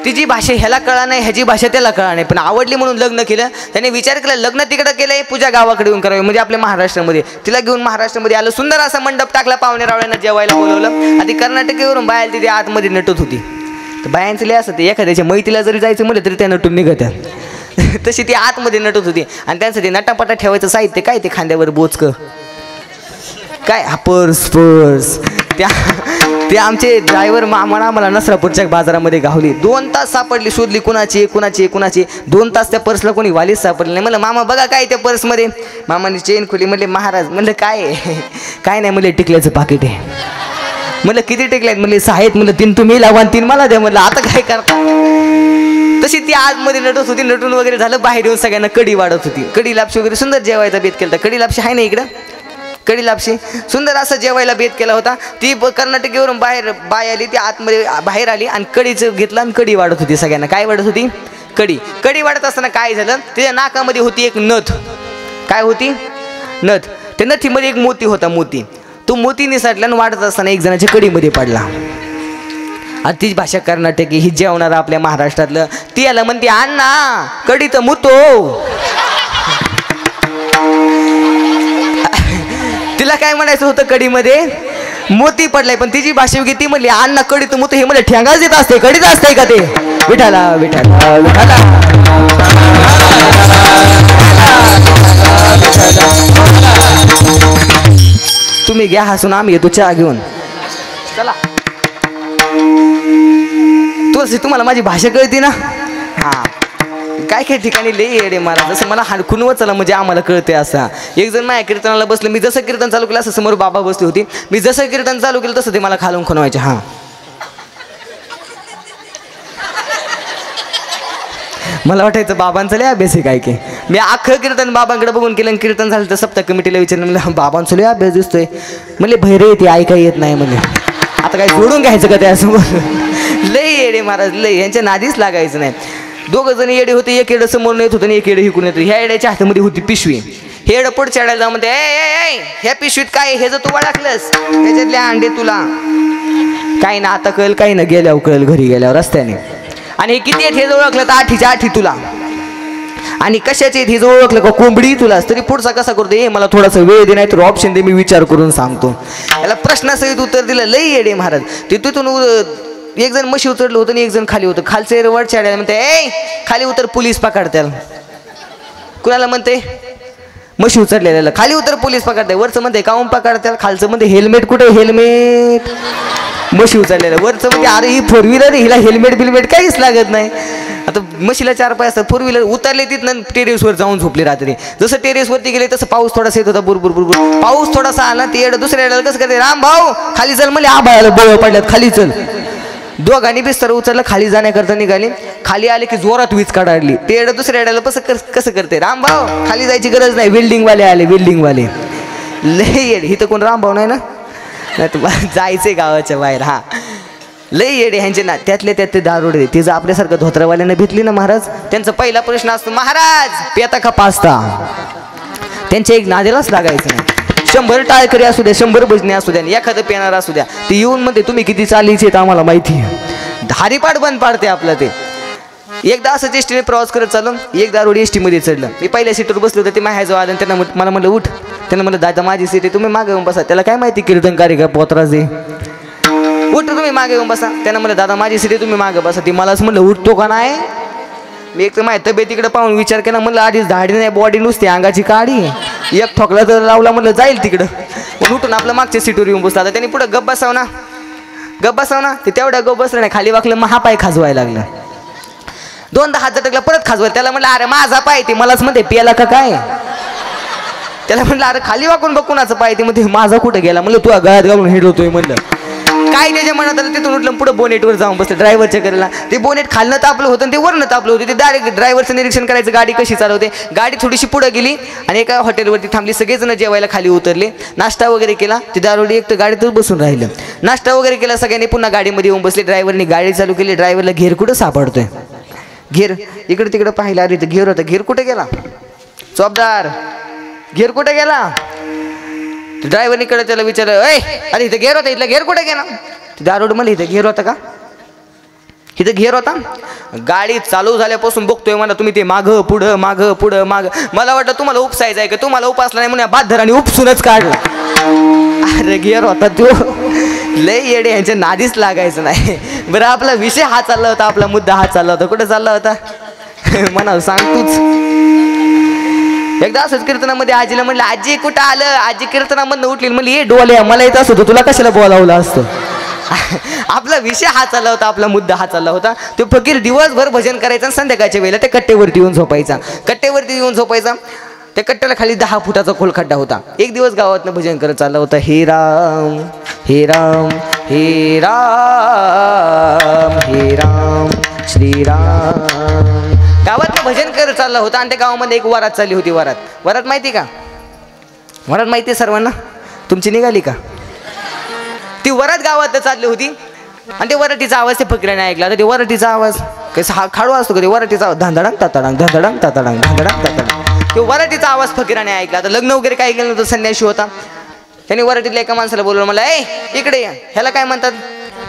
तिची भाषा ह्याला कळा नाही, ह्याची भाषा त्याला कळा नाही, पण आवडली म्हणून लग्न केलं. त्याने विचार केला लग्न तिकडे केलंय, पूजा गावाकडे येऊन करावी, म्हणजे आपल्या महाराष्ट्रामध्ये. तिला घेऊन महाराष्ट्रामध्ये आलं. सुंदर असा मंडप टाकला, पाहुणे रावळ्यांना जेवायला बोलवलं. आणि ती कर्नाटकीवरून बाहेर तिथे आतमध्ये नटत होती. तर बायांचं लय असं ते एखाद्याच्या मैतीला जरी जायचं म्हटलं तरी त्या नटून निघत्या. तशी ती आतमध्ये नटत होती. आणि त्यांचं ते नटापटा ठेवायचं साहित्य काय, ते खांद्यावर बोचकं काय, पर्स ते आमचे ड्रायव्हर मामा आम्हाला नसरापूरच्या बाजारामध्ये गावली. 2 तास सापडली, शोधली कुणाची 2 तास त्या पर्सला कोणी वालीच सापडली नाही. म्हणलं मामा बघा काय त्या पर्समध्ये. मामाने चेन खोली. म्हणले महाराज. म्हणलं काय आहे? काय नाही. म्हणले टिकल्याचं पाकिट आहे. म्हणलं किती टिकल्यात? म्हणले 6 आहेत. म्हणलं 3 तुम्ही लावा आणि 3 मला द्या. म्हणलं आता काय करता? तशी ती आतमध्ये नटत होती. नटून वगैरे झालं, बाहेर येऊन सगळ्यांना कढी वाढत होती. कढी लापशी वगैरे सुंदर जेवायचा बेत केला. कढी लापशी आहे ना इकडं? कढी लापशी सुंदर असं जेवायला बेत केला होता. ती कर्नाटकीवरून बाय आली, ती आतमध्ये बाहेर आली आणि कढीचं घेतलं आणि कढी वाढत होती सगळ्यांना. काय वाढत होती? कढी वाढत असताना काय झालं, तिच्या नाकामध्ये होती एक नथ. काय होती? नथ. त्या नथीमध्ये एक मोती होता. मोती तो मोती निसटला आणि वाटत असताना एक जणाच्या कडीमध्ये पडला. आणि तीच भाषा कर्नाटकी ही जेवणार आपल्या महाराष्ट्रातलं. ती याला म्हणते अण्णा कडी तर मुतो. तिला काय म्हणायचं होतं कडीमध्ये मोती पडलाय पण तिची भाषा वेगळी. ती म्हणली अण्णा कडी तर मुतो. हे मला ठेंगाच देत असते कडीच असते का ते. विठाला विठाला विठाला तुम्ही घ्या हसून आम्ही येतो चहा घेऊन. चला तुळशी तुम्हाला माझी भाषा कळते ना. हा काय काय ठिकाणी लई येडे महाराज जसं मला हाडकून वचला म्हणजे आम्हाला कळते असं. एक जण माझ्या कीर्तनाला बसलं. मी जसं कीर्तन चालू केलं असं समोर बाबा बसली होती. मी जसं कीर्तन चालू केलं तसं ते मला खालून खणवायचे. हां मला वाटायचं बाबांचं लय अभ्यास आहे काय की. मी अख्खं कीर्तन बाबांकडे बघून केलं. कीर्तन झालं तर सप्ताह कमिटीला विचारलं म्हणलं बाबांचं लय अभ्यास दिसतोय. म्हणले भैरे येते ऐकाय येत नाही म्हणजे. आता काय जोडून घ्यायचं का त्यासमोर. लय येडे महाराज लय. यांच्या नादीच लागायचं नाही. दोघं जण येडे होते. एक येडं समोर येत होतं आणि एक येडं हिकून येत. ह्या येड्याच्या हातामध्ये होती पिशवी. हे येडं पुढच्या येड्याला जाऊन म्हणते ए ह्या पिशवीत काय हे जर तू टाकलंस त्याच्यातले अंडे तुला काही ना आता कळेल काही ना गेल्यावर कळेल घरी गेल्यावर रस्त्याने. आणि हे किती आहेत हे जर ओळखलं तर 8च्या 8 तुला. आणि कशाचे हे जर ओळखलं का कोंबडी तुलाच. तरी पुढचा कसा करतो हे मला थोडासा वेळ दे नाही तर ऑप्शन दे मी विचार करून सांगतो. याला प्रश्नासहित उत्तर दिलं. लई येडे महाराज. तिथून एक जण म्हशी उचललं होतं आणि एक जण खाली होतं. खालचे वर चढायला म्हणते ए खाली उतर पोलीस पकडत्याल. कुणाला म्हणते म्हशी उचललेल्याला खाली उतर पोलीस पकडते. वरचं म्हणते काऊन पकडत्याल. खालचं म्हणते हेल्मेट कुठे हेल्मेट. म्हशी उचललेलं. वरचं म्हणते अरे ही 4 व्हीलर हिला हेल्मेट बिलमेट काहीच लागत नाही. आता म्हशीला 4 पाय असतात. 4 व्हीलर उतरले तिथनं टेरेसवर जाऊन झोपले रात्री. जसं टेरेसवरती गेले तसं पाऊस थोडासा येत होता. बुरबुर बुरबुर पाऊस थोडासा आला. ते येडं दुसऱ्या येड्याला कसं करते राम भाऊ खाली चल म्हणले आभाळाला बोळ पडल्यात खाली चल. दोघांनी बिस्तर उचललं खाली जाण्याकरता निघाली. खाली आले की जोरात वीज काढली. ते येडं दुसऱ्या येड्याला कसं करते राम भाऊ खाली जायची गरज नाही. वेल्डिंगवाले आले वेल्डिंगवाले. लय येडे. इथं कोण राम भाऊ नाही ना. नाही तुम्हाला जायचंय गावाच्या बाहेर. हा लय येडे ह्यांचे ना. त्यातले त्यात ते दारोडे. ते जर आपल्यासारखं धोत्रावाल्यानं भेटली ना महाराज त्यांचा पहिला प्रश्न असतो महाराज पेता का पास्ता. त्यांच्या एक नादेलाच लागायचं नाही. 100 टाळकरी असू द्या 100 भजने असू द्या एखादं पेणार असू द्या ते येऊन म्हणते तुम्ही किती चालीचे आहेत आम्हाला माहिती आहे. धारीपाट बंद पाडते आपलं ते. एकदा असंच एसटीने प्रवास करत चाललो. एक दारोडी एसटीमध्ये चढलं. मी पहिल्या सीटवर बसलो होतं. ते माझ्या आलं त्यांना मला म्हणलं उठ. त्यांना म्हणलं दादा माझी सीट आहे तुम्ही मागे येऊन बसा. त्याला काय माहिती कीर्तनकारी का पोतराज आहे. उठ तुम्ही मागे येऊन बसा. त्यांना म्हणलं दादा माझी सीट आहे तुम्ही मागे बसा. ती मलाच म्हणलं उठतो का नाही. मी एक तर माझ्या तब्येतीकडे पाहून विचार केला. म्हणलं आधीच दाढी नाही बॉडी नुसती अंगाची काढी. एक ठोकला तर लावला म्हणलं जाईल तिकडं. पण उठून आपलं मागच्या सीटवर येऊन बसला. त्यांनी पुढं गप बसाव ना ते तेवढ्या गप बसलं नाही. खाली वाकलं महापाय खाजवायला लागलं. 2दा हात झटकला परत खाजवायला. त्याला म्हणलं अरे माझा पाय ते मलाच म्हणते पियाला का काय. त्याला म्हणलं अरे खाली वाकून बघ कुणाचं पाय ते म्हणते माझा कुठं गेला. म्हणलं तू गळ्यात घालून हिंडवतोय म्हणलं. काय त्याच्या मनात आलं तिथून उठलं पुढे बोनेटवर जाऊन बसलं ड्रायव्हरच्या कडेला. ते बोनेट खालनं तापलं होतं ते वरनं तापलं होतं. ते डायरेक्ट ड्रायव्हरचं निरीक्षण करायचं गाडी कशी चालवते. गाडी थोडीशी पुढे गेली आणि एका हॉटेलवरती थांबली. सगळेजण जेवायला खाली उतरले. नाश्ता वगैरे केला. ते दारोडी एक तर गाडीतच बसून राहिलं. नाश्ता वगैरे केला सगळ्यांनी पुन्हा गाडीमध्ये येऊन बसले. ड्रायव्हरनी गाडी चालू केली. ड्रायव्हरला घेर कुठं सापडतोय. घेर इकडे तिकडे पाहिलं. अरे तर घेर होता. घेर कुठे गेला चौबदार घेर कुठे गेला. ड्रायव्हरनीकडे त्याला विचारलं अरे इथं घेर होता इथला घेर कुठे गेला. दारोड मला इथं घेर होता का इथं घेर होता. गाडी चालू झाल्यापासून बघतोय मला तुम्ही ते मागं पुढं मागं पुढं मागं. मला वाटतं तुम्हाला उपसायचं आहे का तुम्हाला उपासला नाही म्हणून बादधराने उपसूनच काढला. अरे घेर होता तो. लय येडे यांच्या नादीच लागायचं नाही. बरं आपला विषय हा चालला होता. आपला मुद्दा हा चालला होता. कुठे चालला होता म्हणा सांग तूच. एकदा असंच कीर्तनामध्ये आजीला म्हणलं आजी कुठं आलं. आजी कीर्तनामधनं उठली म्हणली ये डोल्या मला येत असं तुला कशाला बोलावलं असतं. आपला विषय हा चालला होता. आपला मुद्दा हा चालला होता. तो फकीर दिवसभर भजन करायचा आणि संध्याकाळच्या वेळेला त्या कट्टेवरती येऊन झोपायचा. कट्टेवरती येऊन झोपायचा. त्या कट्ट्याला खाली 10 फुटाचा खोल खड्डा होता. एक दिवस गावातनं भजन करत चालला होता. हे राम हे राम हे राम हे राम श्रीराम. गावातनं भजन करत चालला होता आणि त्या गावामध्ये एक वरात चालली होती. वरात माहिती का. वरात माहिती आहे सर्वांना. तुमची निघाली का. ती वरात गावात चालली होती आणि ते वराटीचा आवाज ते फकीराने ऐकला. तर ते वराटीचा आवाज कसा खाडू असतो का ते वराटीचा आवाज धांदडांग ताताडांग धांदडांग ताताडांग धांदडांग ताताडांग. तो वराटीचा आवाज फकीराने ऐकला. तर लग्न वगैरे काही केलं नव्हतं. संन्याशी होता. त्याने वरातीतल्या एका माणसाला बोलवलं, मला ए इकडे या, ह्याला काय म्हणतात?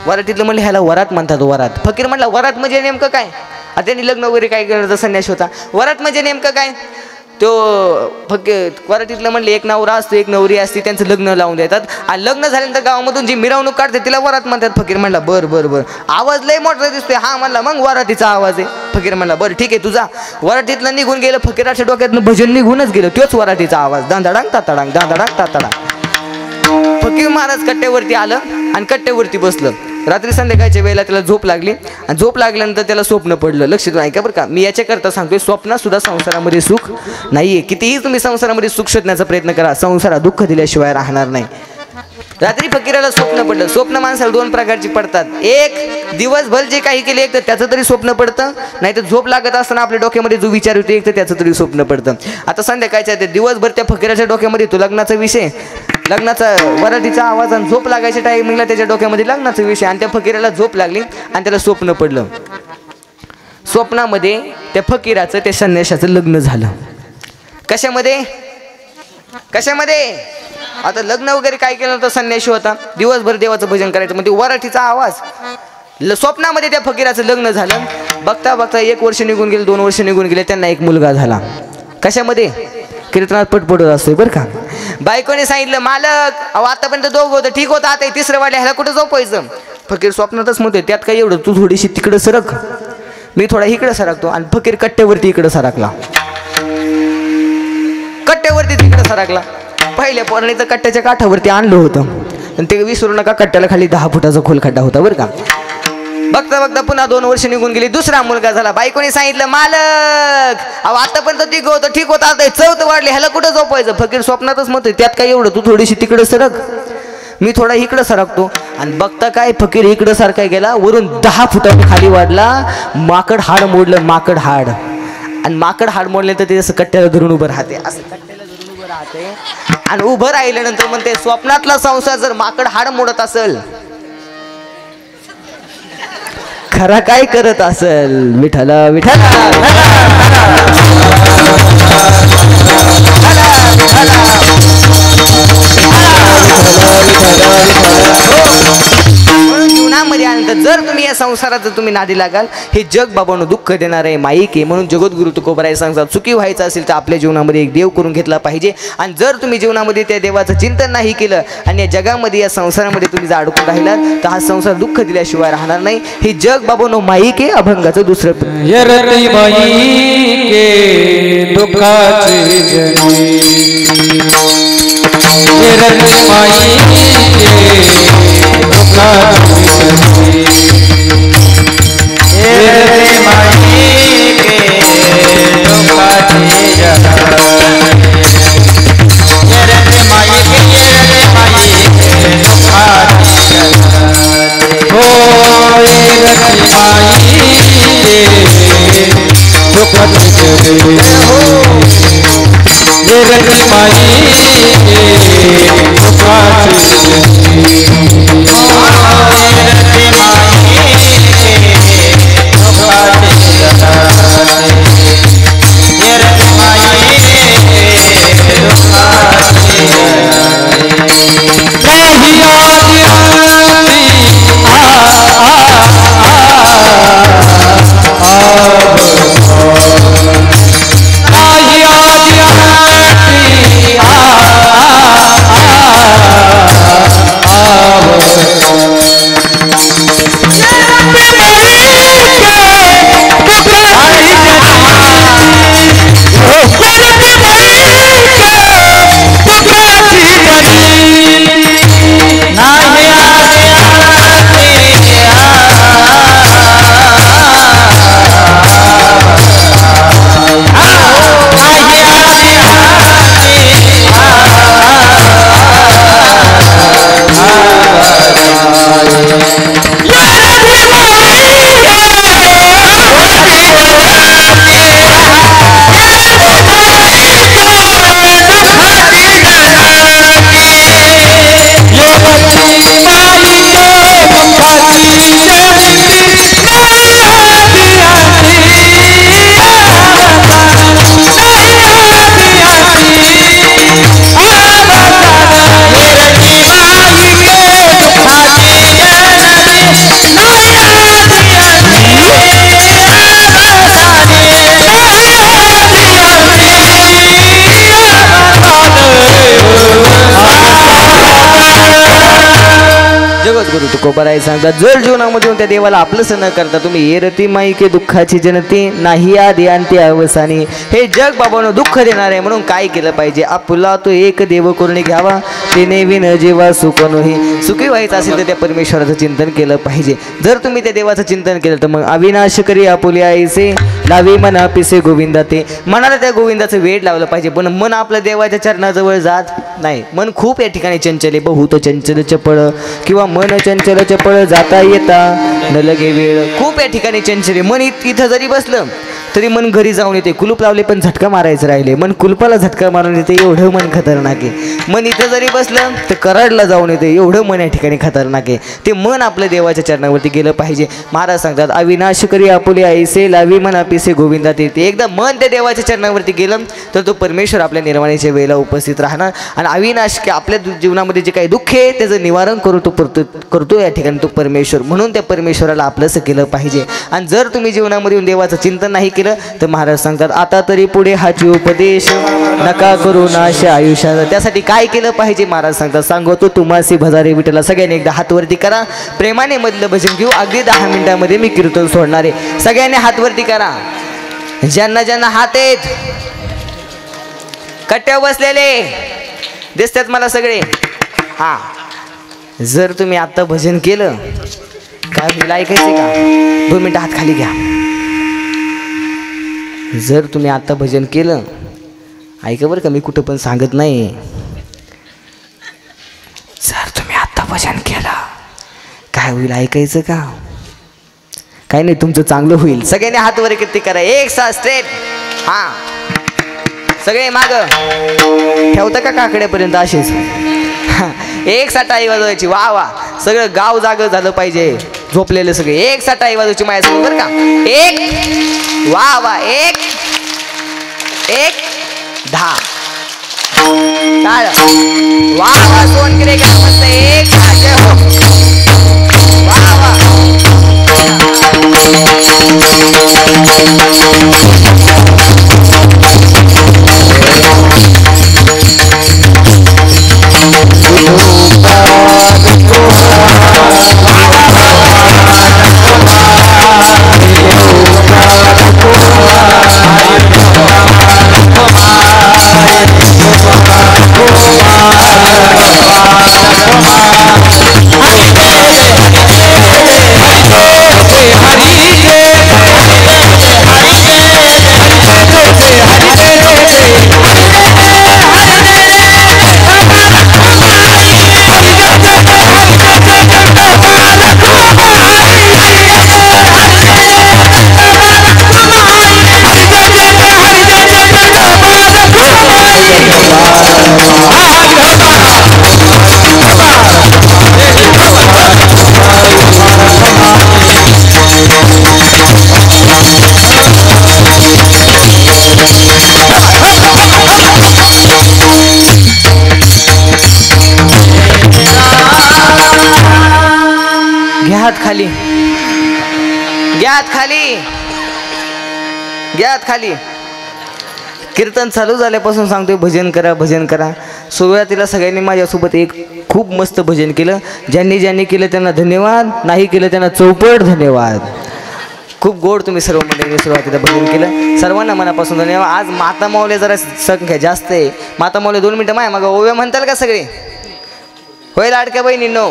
वरातीतलं म्हणलं ह्याला वरात म्हणतात, वरात. फकीर म्हणला वरात म्हणजे नेमकं काय? आता त्यांनी लग्न वगैरे काय करत संन्यास होता. वरात म्हणजे नेमकं काय? तो फकीर वरातीतलं म्हणले एक नवरा असतो एक नवरी असते, त्यांचं लग्न लावून देतात आणि लग्न झाल्यानंतर गावामधून जी मिरवणूक काढते तिला वरात म्हणतात. फकीर म्हणला बर बर बर, आवाज लय मोठा दिसतोय. हा म्हणला मग वरातीचा आवाज आहे. फकीर म्हणला बरं ठीक आहे तुझा. वरातीतलं निघून गेलं, फकीराच्या डोक्यातनं भजन निघूनच गेलं, तोच वरातीचा आवाज, दांदाडांग ताताडांग दांदाडांग ताताडांग. फकीर महाराज कट्ट्यावरती आलं आणि कट्ट्यावरती बसलं. रात्री संध्याकाळच्या वेळेला त्याला झोप लागली आणि झोप लागल्यानंतर त्याला स्वप्न पडलं. लक्ष देऊन ऐका बरं का, मी याच्याकरता सांगतोय स्वप्नात सुद्धा संसारामध्ये सुख नाहीये. कितीही तुम्ही संसारामध्ये सुख शोधण्याचा प्रयत्न करा, संसारात दुःख दिल्याशिवाय राहणार नाही. रात्री फकीराला स्वप्न पडलं. स्वप्न माणसाला दोन प्रकारची पडतात. एक, दिवसभर जे काही केले एक तर त्याचं तरी स्वप्न पडतं, नाही तर झोप लागत असताना आपल्या डोक्यामध्ये जो विचार होतो एक तर त्याचं तरी स्वप्न पडतं. आता संध्याकाळच्या ते दिवसभर त्या फकीराच्या डोक्यामध्ये तो लग्नाचा विषय, लग्नाचा वरातीचा आवाज आणि झोप लागायच्या टायमिंगला त्याच्या डोक्यामध्ये लग्नाचा विषय आणि त्या फकीराला झोप लागली आणि त्याला स्वप्न पडलं. स्वप्नामध्ये त्या फकीराचं त्या संन्याशाचं लग्न झालं. कशामध्ये? कशामध्ये? आता लग्न वगैरे काय केलं तर संन्याशी होता, दिवसभर देवाचं भजन करायचं, म्हणजे वरातीचा आवाज. स्वप्नामध्ये त्या फकीराचं लग्न झालं. बघता बघता 1 वर्ष निघून गेले, 2 वर्ष निघून गेले, त्यांना एक मुलगा झाला. कशामध्ये? कीर्तनात पटपटत असतोय बरं का. बायकोने सांगितलं मालक अहो आतापर्यंत दोघं होतं ठीक होतं, आता तिसरं वाढलं, ह्याला कुठं झोपायचं? फकीर स्वप्नातच म्हणतोय त्यात काय एवढं, तू थोडीशी तिकडं सरक, मी थोडा इकडं सरकतो. आणि फकीर कट्ट्यावरती इकडं सरकला, कट्ट्यावरती तिकडं सरकला. पहिल्या पोराने तर कट्ट्याच्या काठावरती आणलं होतं आणि ते विसरू नका, कट्ट्याला खाली 10 फुटाचा खोल खड्डा होता बरं का. बघता बघता पुन्हा 2 वर्ष निघून गेली, दुसरा मुलगा झाला. बायकोने सांगितलं मालक अहो आतापर्यंत ठीक होतं ठीक होतं, आता 4थं वाढले, ह्याला कुठं झोपायचं? फकीर स्वप्नातच म्हणतोय त्यात काय एवढं, तू थोडीशी तिकडं सरक, मी थोडा इकडं सरकतो. आणि बघता काय फकीर इकडं सारखा गेला, वरून 10 फुटांनी खाली वाढला. माकड हाड मोडलं, माकड हाड. आणि माकड हाड मोडले तर ते असं कट्ट्याला धरून उभं राहते, असं कट्ट्याला धरून उभं राहते. आणि उभं राहिल्यानंतर म्हणते स्वप्नातला संसार जर माकड हाड मोडत असेल, खरा काय करत असेल? विठ्ठला विठ्ठला जीवनामध्ये आनंद. जर तुम्ही या संसाराचं तुम्ही नादी लागाल, हे जग बाबांनो दुःख देणार आहे, माईक आहे. म्हणून जगद्गुरु तुकोबराय सांगतात सुखी व्हायचं असेल तर आपल्या जीवनामध्ये एक देव करून घेतला पाहिजे. आणि जर तुम्ही जीवनामध्ये त्या देवाचं चिंतन नाही केलं आणि या जगामध्ये या संसारामध्ये तुम्ही जर अडकून राहिलात तर हा संसार दुःख दिल्याशिवाय राहणार नाही. हे जग बाबांनो माईक आहे, अभंगाचं दुसरं यरती बाई के दुःखाचे जनी, यरती बाई के दुःखाचे जनी, यरती बाई के दुःखाचे जनी, यरती बाई के दुःखाचे जनी, हो यरती बाई दुःखाचे जनी, ये रती माई दुःखाचे जनी, ये रती माई दुःखाचे जनी, ये रती माई दुःखाचे जनी. नहीं आती तुकोबाराय सांगतात, जर जीवनामध्ये त्या देवाला आपलंसं न करता तुम्ही येरती माईके दुःखाची जनती नाही आधी अंती अवसानी, हे जग बाबांनो दुःख देणार आहे, म्हणून काय केलं पाहिजे, आपुला तो एक देव करून घ्यावा, तिने विन जेव्हा सुख नोही, सुखी व्हायचं असेल तर त्या परमेश्वराचं चिंतन केलं पाहिजे. जर तुम्ही त्या देवाचं चिंतन केलं तर मग अविनाश करी आपुले आईसे लावी मना पिसे गोविंदा, ते मनाला त्या गोविंदाचं वेड लावलं पाहिजे. पण मन आपलं देवाच्या चरणाजवळ जात नाही. मन खूप या ठिकाणी चंचले, बहुत चंचल चपळ किंवा मन चंचल चपळ जाता येता न लगे वेळ, खूप या ठिकाणी चंचले. मन इथं जरी बसलं तरी मन घरी जाऊन येते, कुलूप लावले पण झटका मारायचं राहिले, मन कुलपाला झटका मारून येते, एवढं मन खतरनाक आहे. मन इथं जरी बसलं तर कराडला जाऊन येते, एवढं मन या ठिकाणी खतरनाक आहे. ते मन आपलं देवाच्या चरणावरती गेलं पाहिजे. महाराज सांगतात, अविनाश करी आपुले आईसे लावी मना पिसे गोविंदा, ते एकदा मन त्या देवाच्या चरणावरती गेलं तर तो परमेश्वर आपल्या निर्वाणीच्या वेळेला उपस्थित राहणार. आणि अविनाश की आपल्या जीवनामध्ये जे काही दुःख आहे त्याचं निवारण करतो या ठिकाणी तो परमेश्वर. म्हणून त्या परमेश्वराला आपलंसं केलं पाहिजे. आणि जर तुम्ही जीवनामध्ये देवाचं चिंतन नाही केलं तर महाराज सांगतात, आता तरी पुढे हाची उपदेश नका करू नाश आयुष्यात. त्यासाठी काय केलं पाहिजे महाराज सांगतात, सांगतो तुम्हासी भजारे विठला. सगळ्यांनी एकदा हातवरती करा, प्रेमाने मधलं भजन घेऊ. अगदी 10 मिनिटांमध्ये मी कीर्तन सोडणार आहे. सगळ्यांनी हातवरती करा, ज्यांना ज्यांना हात आहेत, कट्ट्यावर बसलेले दिसतात मला सगळे. हा, जर तुम्ही आता भजन केलं काय होईल ऐकायचे का? 2 मिनिटं हात खाली घ्या. जर तुम्ही आता भजन केलं, ऐका बरं का, मी कुठं पण सांगत नाही, जर तुम्ही आता भजन केलं काय होईल ऐकायचं का? काही नाही, तुमचं चांगलं होईल. सगळ्यांनी हात वर किती करा, एक साथ स्ट्रेट. हा, सगळे माग ठेवतं का काकड्यापर्यंत असेच. एक साथ टाळी वाजवायची. वा वा, सगळं गाव जागं झालं पाहिजे, झोपलेले सगळे एक साथ टाळी वाजवायची माझ्यासमोर बरं का. एक, वा वा, एक एक 10 टाळ. वा वा, सोनगिरे मस्त, एक वा वा. खाली घ्यात, खाली घ्यात, खाली. कीर्तन चालू झाल्यापासून सांगतोय भजन करा, भजन करा. सुरुवातीला सगळ्यांनी माझ्यासोबत एक खूप मस्त भजन केलं. ज्यांनी ज्यांनी केलं त्यांना धन्यवाद, नाही केलं त्यांना चौपट धन्यवाद. खूप गोड तुम्ही सर्व मंडळींनी सुरुवातीला भजन केलं. सर्वांना मनापासून धन्यवाद. आज माता माऊले जरा संख्या जास्त आहे. माता माऊले 2 मिनटं माय मग ओव्या म्हणताल का सगळे? होय लाडक्या बहिणींनो,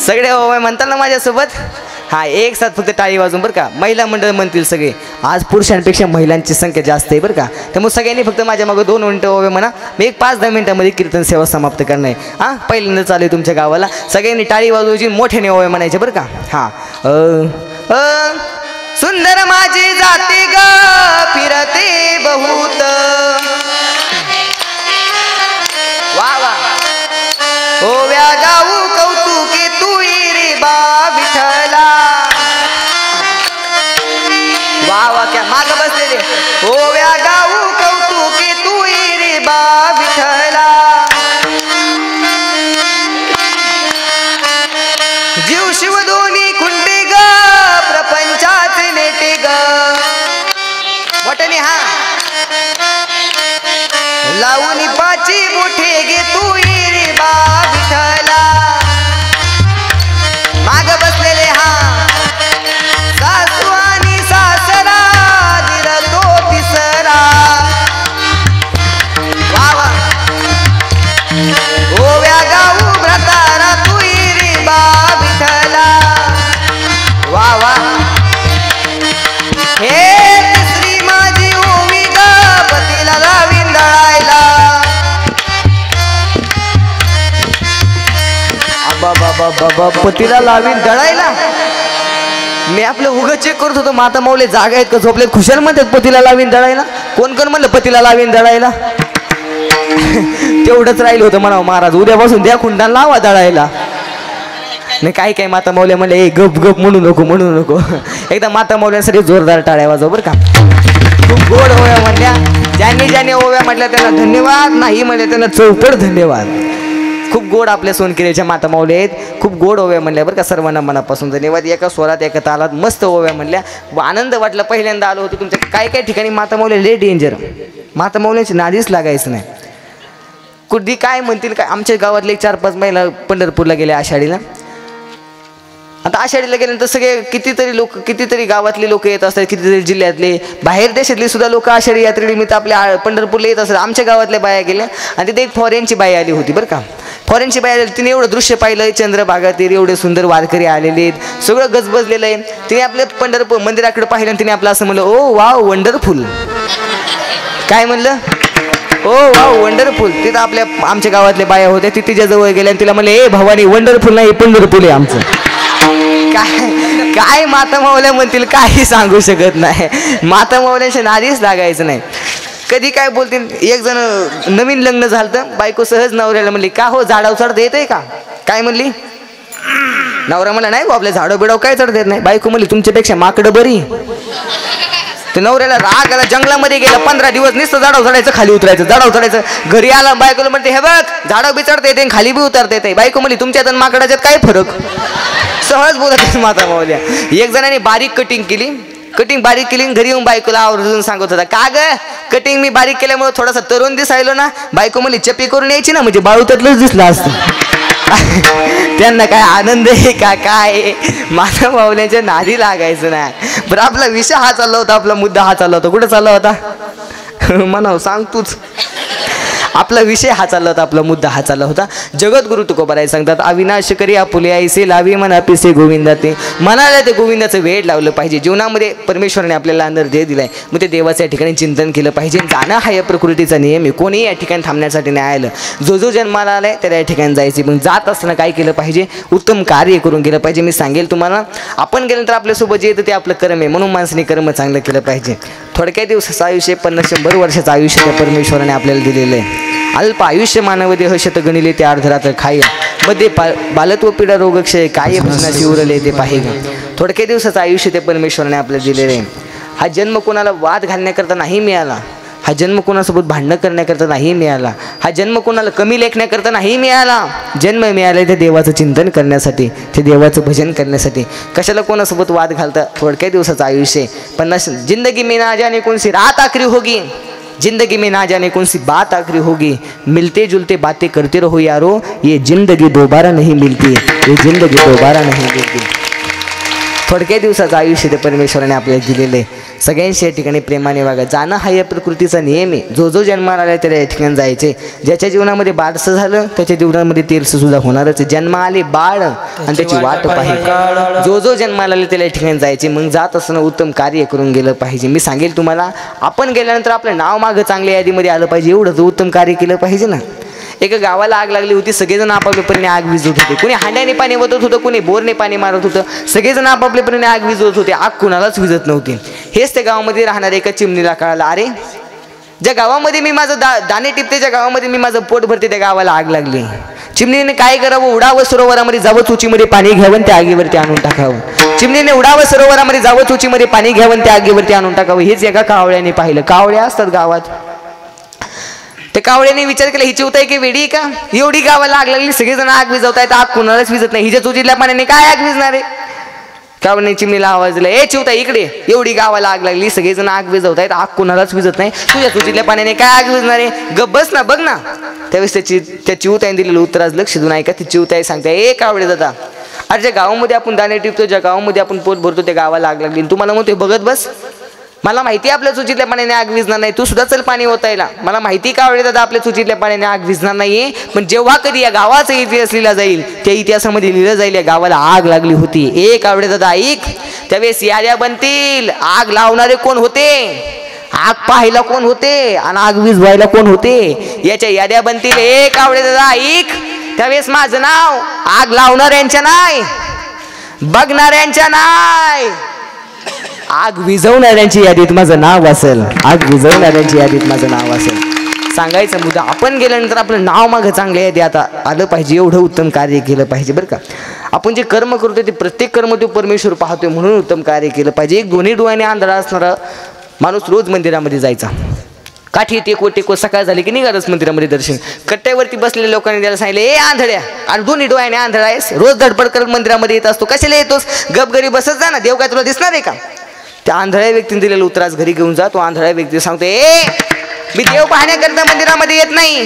सगळे ओव्या म्हणताल ना माझ्यासोबत? हा, एक साथ फक्त टाळी वाजून बरं का. महिला मंडळ म्हणतील सगळे. आज पुरुषांपेक्षा महिलांची संख्या जास्त आहे बरं का. त्यामुळे सगळ्यांनी फक्त माझ्या मागं 2 मिनटं ओव्या म्हणा. मी एक 5-10 मिनिटांमध्ये कीर्तन सेवा समाप्त करणार आहे. हां, पहिल्यांदा चालू आहे तुमच्या गावाला. सगळ्यांनी टाळी वाजवायची, मोठ्याने ओव्या म्हणायचे बरं का. हां, सुंदर माझी जाती ग फिरते बहुत. वा वा, ओव्या गाऊ कौतुके तू रे बा विठला. वा वा, क्या माग बसलेले. ओव्या गाऊ कौतुके तू रे बा विठला. जीव शिव दोन्ही खुंटे ग प्रपंचाचे नेटे ग. वटने हा लावून पाची मोठे गे तू रे बा विठला. बाबा बाबा पतीला लावीन दळायला. मी आपलं उगं चेक करत होतो माता माऊले जागा आहेत का झोपलेत खुशाल म्हणतात पतीला लावीन दळायला. कोण कोण म्हणलं पतीला लावीन दळायला. तेवढंच राहिलं होतं म्हणा महाराज उद्यापासून द्या खुंडाला लावा दळायला. नाही काही काही माता माऊल्या म्हणले ए गप गप म्हणू नको. एकदा माता माऊल्यांसाठी जोरदार टाळ्या वाजव बरं का. खूप गोड ओव्या म्हणल्या. ज्यांनी ओव्या म्हटल्या त्यांना धन्यवाद, नाही म्हणल्या त्यांना चौपट धन्यवाद. खूप गोड आपल्या सोनकिरीच्या माता माऊल्या आहेत. खूप गोड ओव्या म्हणल्या बरं का. सर्वांना मनापासून धन्यवाद. एका स्वरात एका तालात मस्त ओव्या म्हणल्या. आनंद वाटला. पहिल्यांदा आलो होतो तुमच्या काही काही ठिकाणी माता माऊल्या लय डेंजर. माता माऊल्यांची नादीच लागायचं नाही. कुठली काय म्हणतील काय. आमच्या गावातले 4-5 महिला पंढरपूरला गेल्या आषाढीला. आता आषाढीला गेल्यानंतर सगळे कितीतरी गावातले लोक येत असतात, कितीतरी जिल्ह्यातले बाहेर देशातले सुद्धा लोक आषाढी यात्रेनिमित्त आपल्या पंढरपूरला येत असतात. आमच्या गावातल्या बाया गेल्या आणि तिथे एक फॉरेनची बाई आली होती बरं का. फॉरेनची बाई आली. तिने एवढं दृश्य पाहिलं चंद्रभागा तीर, एवढे सुंदर वारकरी आलेले आहेत, सगळं गजबजलेलं आहे. तिने आपल्या पंढरपूर मंदिराकडे पाहिलं आणि तिने आपलं असं म्हणलं ओ वाव वंडरफुल. काय म्हणलं ओ वाव वंडरफुल. तिथं आमच्या गावातल्या बाया होत्या. ती तिच्या जवळ गेल्या आणि तिला म्हणले ए भवानी वंडरफुल नाही पंढरपूर आहे आमचं. काय माता माऊल्या म्हणतील काही सांगू शकत नाही. माता माऊल्यांच्या नादीच लागायचं नाही. कधी काय बोलतील. एक जण नवीन लग्न झालं तर बायको सहज नवऱ्याला म्हणली का हो झाडाव चढता येते का. काय म्हणली. नवरा म्हणला नाही आपल्या झाडं बिडाव काय चढता येत नाही. बायको म्हणली तुमच्यापेक्षा माकडं बरी. ते नवऱ्याला राग आला. जंगलामध्ये गेला 15 दिवस नुसतं झाडाव चढायचं खाली उतरायचं झाडाव चढायचं. घरी आला बायकोला म्हणते हे बघ झाडाव बी चढता येते खाली बी उतरता येते. बायको म्हणली तुमच्यात आणि माकडाच्यात काय फरक. सहज बोलत माता माऊल्या. एक जणांनी बारीक कटिंग केली. घरी येऊन बायकोला आवर्जून सांगत होता का ग कटिंग मी बारीक केल्यामुळे थोडासा तरुण दिसायलो ना. बायको म्हणली चपी करून यायची ना म्हणजे बाळूत्यातलंच दिसलं असतं. त्यांना काय आनंद आहे का काय. माता माऊल्यांच्या नादी लागायचं नाही. बरं आपला विषय हा चालला होता. आपला मुद्दा हा चालला होता. कुठं चालला होता म्हणाव सांग तूच. आपला विषय हा चालला होता. आपला मुद्दा हा चालला होता. जगद्गुरु तुकोबाराय सांगतात अविनाश करी आपुले आईसे लावी म्हणा पिसे गोविंदा. ते मनाला ते गोविंदाचं वेळ लावलं पाहिजे. जीवनामध्ये परमेश्वराने आपल्याला अनर्धय दिलाय. मग ते देवाचं या ठिकाणी चिंतन केलं पाहिजे. जाणं हा या प्रकृतीचा नियम आहे. कोणीही या ठिकाणी थांबण्यासाठी नाही आलं. जो जन्माला आलाय त्याला या ठिकाणी जायचे. मग जात असताना काय केलं पाहिजे उत्तम कार्य करून गेलं पाहिजे. मी सांगेल तुम्हाला आपण गेल्यानंतर आपल्यासोबत जे येतं ते आपलं कर्म आहे म्हणून माणसाने कर्म चांगलं केलं पाहिजे. थोडक्या दिवसाचं आयुष्य 50-100 वर्षाचं आयुष्य त्या परमेश्वराने आपल्याला दिलेलं आहे. अल्प आयुष्य मानव देह शत गणिले ते अर्धरात्र खाय मध्ये बालत्व पीडा रोगक्षय काय भजनाची उरले ते पाहिजे. थोडक्या दिवसाचं आयुष्य ते परमेश्वराने आपल्याला दिलेलं आहे. हा जन्म कोणाला वाद घालण्याकरता नाही मिळाला. हा जन्म कोणासोबत भांडणं करण्याकरता नाही मिळाला. हा जन्म कोणाला कमी लेखण्याकरता नाही मिळाला. जन्म मिळाला ते देवाचं चिंतन करण्यासाठी, ते देवाचं भजन करण्यासाठी. कशाला कोणासोबत वाद घालता. थोडक्या दिवसाचं आयुष्य 50 जिंदगी में ना जाने कौन सी रात आखरी होगी. जिंदगी में ना जाने कौन सी बात आखिरी होगी. मिलते जुलते बातें करते रहो यारो. ये जिंदगी दोबारा नहीं मिलती. ये जिंदगी दोबारा नहीं मिलती. थोडक्या दिवसाचं आयुष्य ते परमेश्वराने आपल्याला दिलेलं आहे. सगळ्यांशी या ठिकाणी प्रेमाने वागा. जाणं हा या प्रकृतीचा नियम आहे. जो जन्माला आला त्याला या ठिकाणी जायचे. ज्याच्या जीवनामध्ये बाळसं झालं त्याच्या जीवनामध्ये तेरसं सुद्धा होणारच. जन्म आले बाळ आणि त्याची वाट पाहिजे. जो जन्माला आले त्याला या ठिकाणी जायचे. मग जात असताना उत्तम कार्य करून गेलं पाहिजे. मी सांगेल तुम्हाला आपण गेल्यानंतर आपलं नाव मागं चांगल्या यादीमध्ये आलं पाहिजे. एवढं उत्तम कार्य केलं पाहिजे ना. एका गावाला आग लागली होती. सगळेजण आपापल्यापरीने आग विझवत होते. कुणी हांड्याने पाणी ओतत होतं, कुणी बोरने पाणी मारत होतं. सगळेजण आपापल्यापरीने आग विझवत होते. आग कुणालाच विझत नव्हती. हेच त्या गावामध्ये राहणाऱ्या एका चिमणीला कळालं अरे ज्या गावामध्ये मी माझं दाणे टिपते, ज्या गावामध्ये मी माझं पोट भरते त्या गावाला आग लागली. चिमणीने काय करावं उडावं सरोवरामध्ये जावं चुचीमध्ये पाणी घ्यावं त्या आगीवरती आणून टाकावं. चिमणीने उडावं सरोवरामध्ये जावं चुचीमध्ये पाणी घ्यावं त्या आगीवरती आणून टाकावं. हेच एका कावळ्याने पाहिलं. कावळ्या असतात गावात. त्या कावळ्याने विचार केला ही चिवताई की वेडी का. एवढी गावाला आग लागली सगळेजण आग विझवतायत आग कुणालाच विझत नाही. हिच्या चुचीतल्या पाण्याने काय आग विझणार आहे. कावळ्याने चिमणीला आवाज दिला ए चिवताई इकडे. एवढी गावाला आग लागली सगळेजण आग विझवतायत आग कुणालाच विझत नाही. तुझ्या चुचीतल्या पाण्याने काय आग विझणार आहे. गप बस ना बघ ना. त्यावेळेस त्या चिवताईने दिलेलं उत्तर आज लक्ष देऊन ऐका. ती चिवताई सांगते ए कावळे दादा अरे ज्या गावामध्ये आपण दाणे टिपतो, ज्या गावामध्ये आपण पोट भरतो त्या गावाला आग लागली. तुम्हाला म्हणतोय बघत बस. मला माहिती आपल्या चुचीतल्या पाण्याने आग विझणार नाही. तू सुद्धा चल पाणी ओतायला. मला माहिती कावळे दादा आपल्या चुचीतल्या पाण्याने आग विझणार नाहीये. पण जेव्हा कधी या गावाचा इतिहास लिहिला जाईल त्या इतिहासामध्ये लिहिलं जाईल या गावाला आग लागली होती. ए कावळे दादा ऐक. त्यावेळेस याद्या बनतील. आग लावणारे कोण होते, आग पाहायला कोण होते आणि आग विझवायला कोण होते याच्या याद्या बनतील. ए कावळे दादा ऐक. त्यावेळेस माझं नाव आग लावणाऱ्यांच्या नाही, बघणाऱ्यांच्या नाही, आग विझवणाऱ्यांची यादीत माझं नाव असेल. आग विझवणाऱ्यांची यादीत माझं नाव असेल. सांगायचा मुद्दा, आपण गेल्यानंतर आपलं नाव मागं चांगल्या यादी आता आलं पाहिजे, एवढं उत्तम कार्य केलं पाहिजे बरं का. आपण जे कर्म करतोय ते प्रत्येक कर्म तो परमेश्वर पाहतोय म्हणून उत्तम कार्य केलं पाहिजे. एक दोन्ही डोळ्याने आंधळा असणारा माणूस रोज मंदिरामध्ये जायचा, काठी टेकवत सकाळ झाली की निघालच मंदिरामध्ये दर्शन. कट्ट्यावरती बसलेल्या लोकांनी त्याला सांगितलं, ए आंधळ्या, आणि दोन्ही डोळ्याने आंधळा आहेस, रोज धडपड करत मंदिरामध्ये येत असतो, कशाला येतोस, गप घरी बसत जा ना, देव काय तुला दिसणार आहे का. त्या आंधळ्या व्यक्तीने दिलेलं उत्तर आज घरी घेऊन जा. तो आंधळ्या व्यक्ती सांगतो, ए मी देव पाहण्याकरता मंदिरामध्ये येत नाही,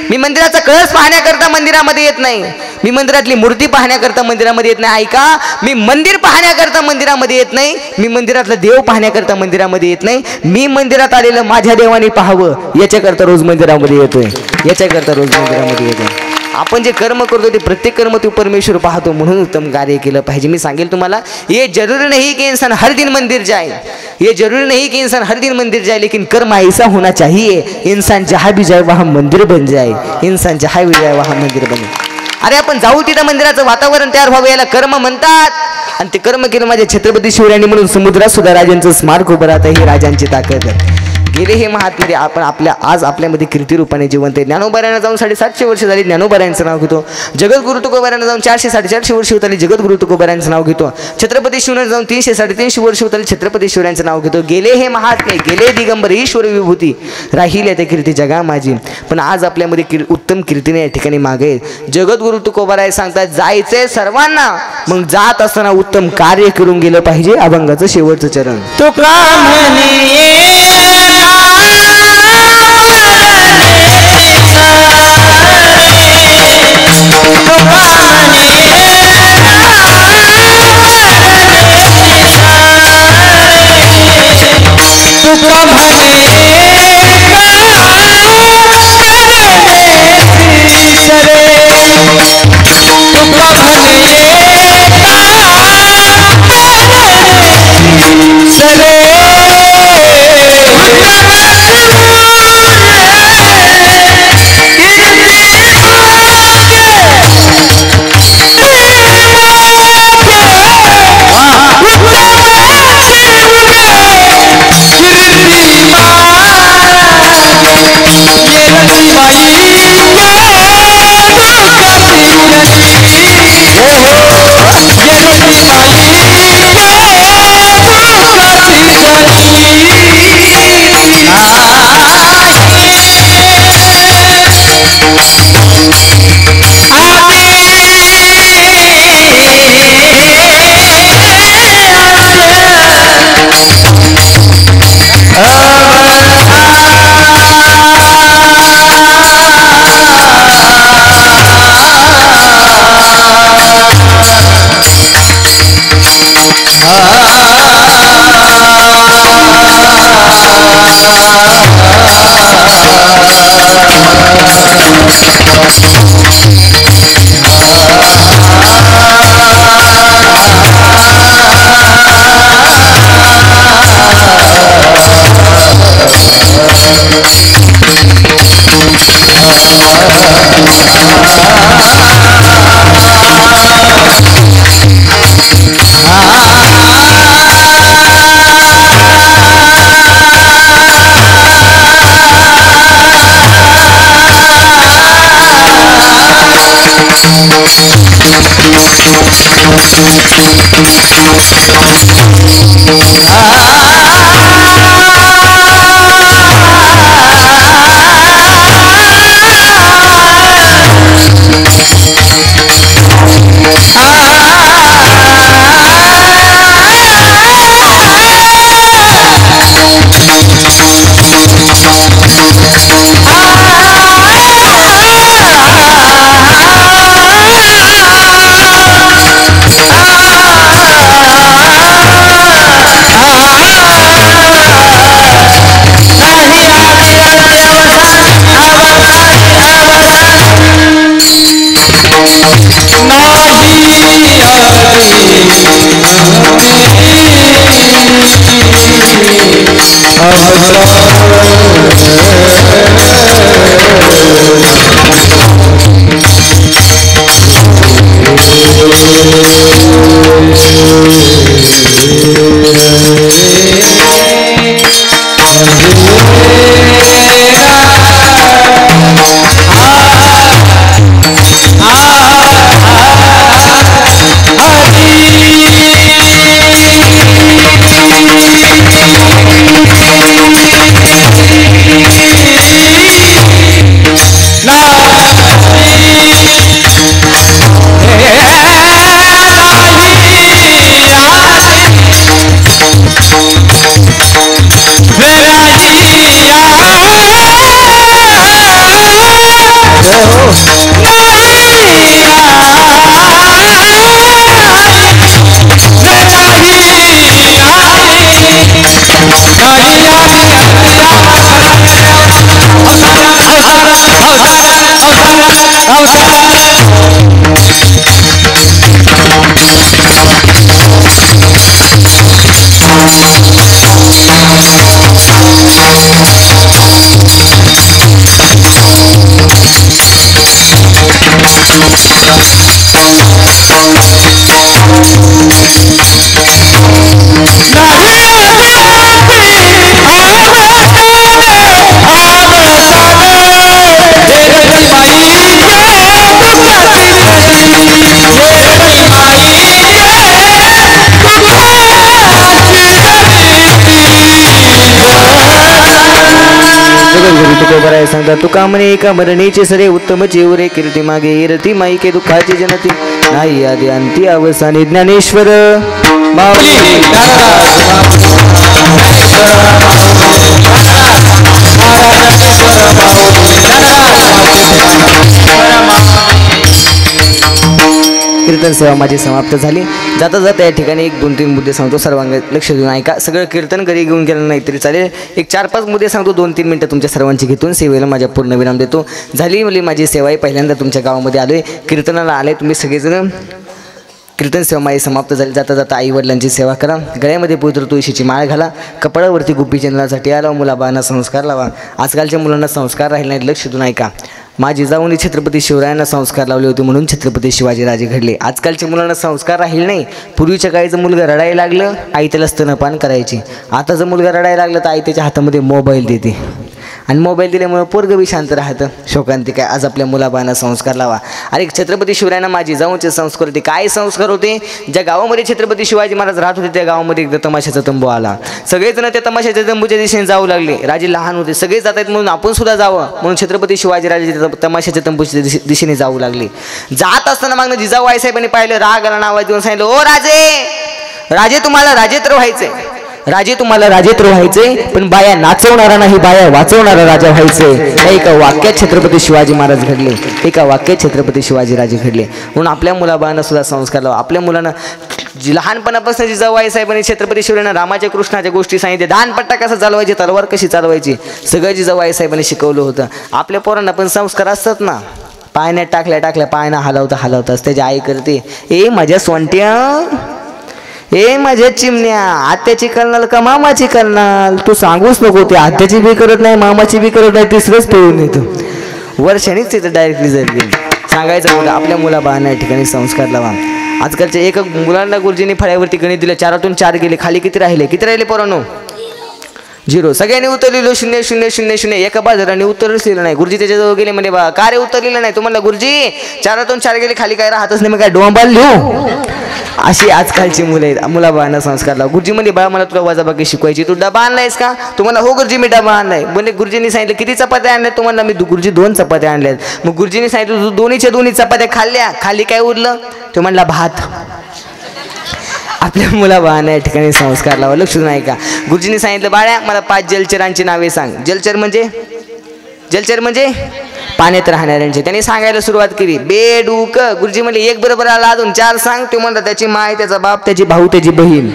मी मंदिराचा कळस पाहण्याकरता मंदिरामध्ये येत नाही, मी मंदिरातली मूर्ती पाहण्याकरता मंदिरामध्ये येत नाही. ऐका, मी मंदिर पाहण्याकरता मंदिरामध्ये येत नाही, मी मंदिरातला देव पाहण्याकरता मंदिरामध्ये येत नाही, मी मंदिरात आलेलं माझ्या देवाने पाहावं याच्याकरता रोज मंदिरामध्ये येतोय, याच्याकरता रोज मंदिरामध्ये येतोय. आपण जे कर्म करतो ते प्रत्येक कर्म तो परमेश्वर पाहतो म्हणून उत्तम कार्य केलं पाहिजे. मी सांगेल तुम्हाला, ये जरूरी नहीं कि इंसान हर दिन मंदिर जाए, ये जरूरी नहीं कि इंसान हर दिन मंदिर जाए, लेकिन कर्म ऐसा होना चाहिए इंसान जहाँ भी जाए वहाँ मंदिर बन जाए, इंसान जहाँ भी जाए वहाँ मंदिर बने. अरे आपण जाऊ तिथं मंदिराचं वातावरण तयार व्हावं, याला कर्म म्हणतात. आणि ते कर्म केलं माझ्या छत्रपती शिवरायांनी म्हणून समुद्रात सुद्धा राजांचं स्मारक उभं राहतं. ही राजांची ताकद आहे. गेले हे महात्मे आपण आज आपल्यामध्ये कीर्तिरूपाने जिवंत आहे. ज्ञानोबाऱ्यांना जाऊन 750 वर्ष झाली, ज्ञानोबाऱ्यांचं नाव घेतो. जगद्गुरु तुकोबाऱ्यांना जाऊन 400-450 वर्ष होत आली, जगद्गुरु तुकोबाऱ्यांचं नाव घेतो. छत्रपती शिवरायांना जाऊन 300-350 वर्ष होत आली, छत्रपती शिवरायांचं नाव घेतो. गेले हे महात्मे, गेले दिगंबर ईश्वर विभूती, राहिल्या त्या कीर्ती जगा माझी. पण आज आपल्यामध्ये उत्तम कीर्तीने या ठिकाणी मागे. जगद्गुरु तुकोबाराय सांगतात, जायचंय सर्वांना, मग जात असताना उत्तम कार्य करून गेलं पाहिजे. अभंगाचं शेवटचं चरण. तुका सांगता तुका म्हणे एका मरणीचे सरे उत्तम चिवरे कीर्ती मागे इरती माईके दुःखाची जनती नाही आदी अंती अवसानी ज्ञानेश्वर माऊली कीर्तन सेवा माझी समाप्त झाली. जाता जाता या ठिकाणी एक 2-3 मुद्दे सांगतो. सर्वांग लक्ष देऊन ऐका. सगळं कीर्तन घरी घेऊन गेलं नाही तरी चालेल. एक 4-5 मुद्दे सांगतो. 2-3 मिनटं तुमच्या सर्वांची घेतून सेवेला माझ्या पूर्ण विराम देतो. झाली म्हणजे माझी सेवा आहे. पहिल्यांदा तुमच्या गावामध्ये आलोय, कीर्तनाला आले तुम्ही सगळेजण. कीर्तन सेवा माझी समाप्त झाली. जाता जाता आई वडिलांची सेवा करा. गळ्यामध्ये पवित्र तुळशीची माळ घाला. कपाळावरती गुप्पी चंदनाचा टिळा लावा. मुलाबाळांना संस्कार लावा. आजकालच्या मुलांना संस्कार राहिले नाहीत. लक्ष देऊन ऐका. माझी जाऊनी छत्रपती शिवरायांना संस्कार लावले होते म्हणून छत्रपती शिवाजीराजे घडले. आजकालच्या मुलांना संस्कार राहील नाही. पूर्वीच्या काळीचं मुलगा रडायला लागलं आई त्याला स्तनपान करायची. आता जर मुलगा रडायला लागलं तर आई त्याच्या हातामध्ये मोबाईल देते आणि मोबाईल दिल्यामुळे पोरगं बी शांत राहतं. शोकांतिका आहे. आज आपल्या मुलाबाळांना संस्कार लावा. अरे छत्रपती शिवरायांना माझी जाऊनचे संस्कार होते. काय संस्कार होते? ज्या गावामध्ये छत्रपती शिवाजी महाराज राहत होते त्या गावामध्ये एकदा तमाशाचा तंबू आला. सगळेजण त्या तमाशाच्या तंबूच्या दिशेने जाऊ लागले. राजे लहान होते. सगळे जात आहेत म्हणून आपण सुद्धा जावं म्हणून छत्रपती शिवाजीराजे तमाशाच्या तंबूच्या दिशेने जाऊ लागले. जात असताना मागणं जिजाऊ आईसाहेबांनी पाहिलं. राग आला, आवाज देऊन सांगितलं, ओ राजे तुम्हाला राजेत्र व्हायचंय. राजे तुम्हाला राजेत्र व्हायचे पण बाया नाचवणारा नाही, बाया वाचवणारा राजा व्हायचे. एका वाक्यात छत्रपती शिवाजी महाराज घडले. एका वाक्यात छत्रपती शिवाजीराजे घडले. म्हणून आपल्या मुलाबाळांना सुद्धा संस्कार लावा. आपल्या मुलांना लहानपणापासून जिजाऊ आईसाहेबांनी छत्रपती शिवरायांना रामाच्या कृष्णाच्या गोष्टी सांगितल्या. दानपट्टा कसा चालवायची, तलवार कशी चालवायची, सगळं जिजाऊ आईसाहेबांनी शिकवलं होतं. आपल्या पोरांना पण संस्कार असतात ना. पाण्यात टाकल्या पायानं हलवताच त्याची आई करते, ए माझ्या सोंट्या, ए माझ्या चिमण्या, आत्याची करणार का मामाची करणार, तू सांगूच नको. ते आत्याची बी करत नाही, मामाची बी करत नाही, तिसरंच पळून येतो. वर्षांनीच तिथं डायरेक्ट रिझल्ट घेईल. सांगायचं होतं आपल्या मुलाबाळांना या ठिकाणी संस्कार लावा. आजकालच्या एक मुलांना गुरुजींनी फळ्यावरती गणित दिलं. 4तून 4 गेले. खाली किती राहिले पोरांनो? 0. सगळ्यांनी उत्तर लिहिलं 0 0 0 0. एका बाजाराने उत्तरच लिहिलं नाही. गुरुजी त्याच्याजवळ गेले म्हणे, बा का रे उत्तर लिहिलं नाही? तुम्हाला गुरुजी 4तून 4 गेले, खाली काय राहतच नाही, मग काय डोंबाल लिहू? अशी आजकालची मुलं आहेत. मुलाबाळांना संस्कार लावा. गुरुजी म्हणजे बाळा मला तुला वजाबाकी शिकवायची, तू डबा आणलायस का? तुम्हाला हो गुरुजी मी डबा आणलाय. म्हणजे गुरुजींनी सांगितलं किती चपात्या आणल्यात तुम्हाला? मी गुरुजी 2 चपात्या आणल्यात. मग गुरुजींनी सांगितलं तू दोन्ही चपात्या खाल्ल्या, खाली काय उरलं? तो म्हणला भात. आपल्या मुलाबाळांना या ठिकाणी संस्कार लावा. लक्ष नाही का? गुरुजींनी सांगितलं बाळ्या मला 5 जलचरांची नावे सांग. जलचर म्हणजे पाण्यात राहणाऱ्यांचे. त्यांनी सांगायला सुरुवात केली. बेडूक. गुरुजी म्हणले 1 बरोबर आला, अजून 4 सांग. ते म्हणतात त्याची माय, त्याचा बाप, त्याची भाऊ, त्याची बहीण.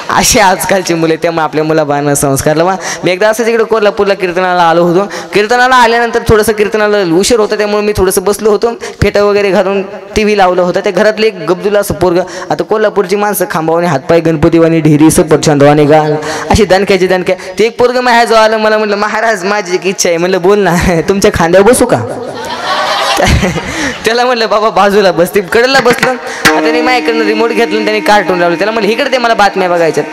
असे आजकालची मुले. त्यामुळे आपल्या मुलाबाळांना संस्कार लावा. मी एकदा असंच इकडे कोल्हापूरला कीर्तनाला आलो होतो. कीर्तनाला आल्यानंतर थोडंसं कीर्तनाला उशीर होता त्यामुळे मी थोडंसं बसलो होतो. फेटा वगैरे घालून TV लावलं होतं. त्या घरातले एक गब्दुला असं पोरगं. आता कोल्हापूरची माणसं खांबावाने हातपाय, गणपतीवाणी ढेरी, सफरचंदवाने गाल, अशी दणक्या. ते एक पोरगं माझ्या आलं. मला म्हटलं महाराज माझी एक इच्छा आहे. म्हणलं बोल ना. तुमच्या खांद्यावर बसू का? त्याला म्हणलं बाबा बाजूला बस. ते कडेला बसलं. आता त्याने माझ्याकडनं रिमोट घेतलं, त्याने कार्टून लावलं. त्याला म्हणलं इकडे ते मला बातम्या बघायच्यात.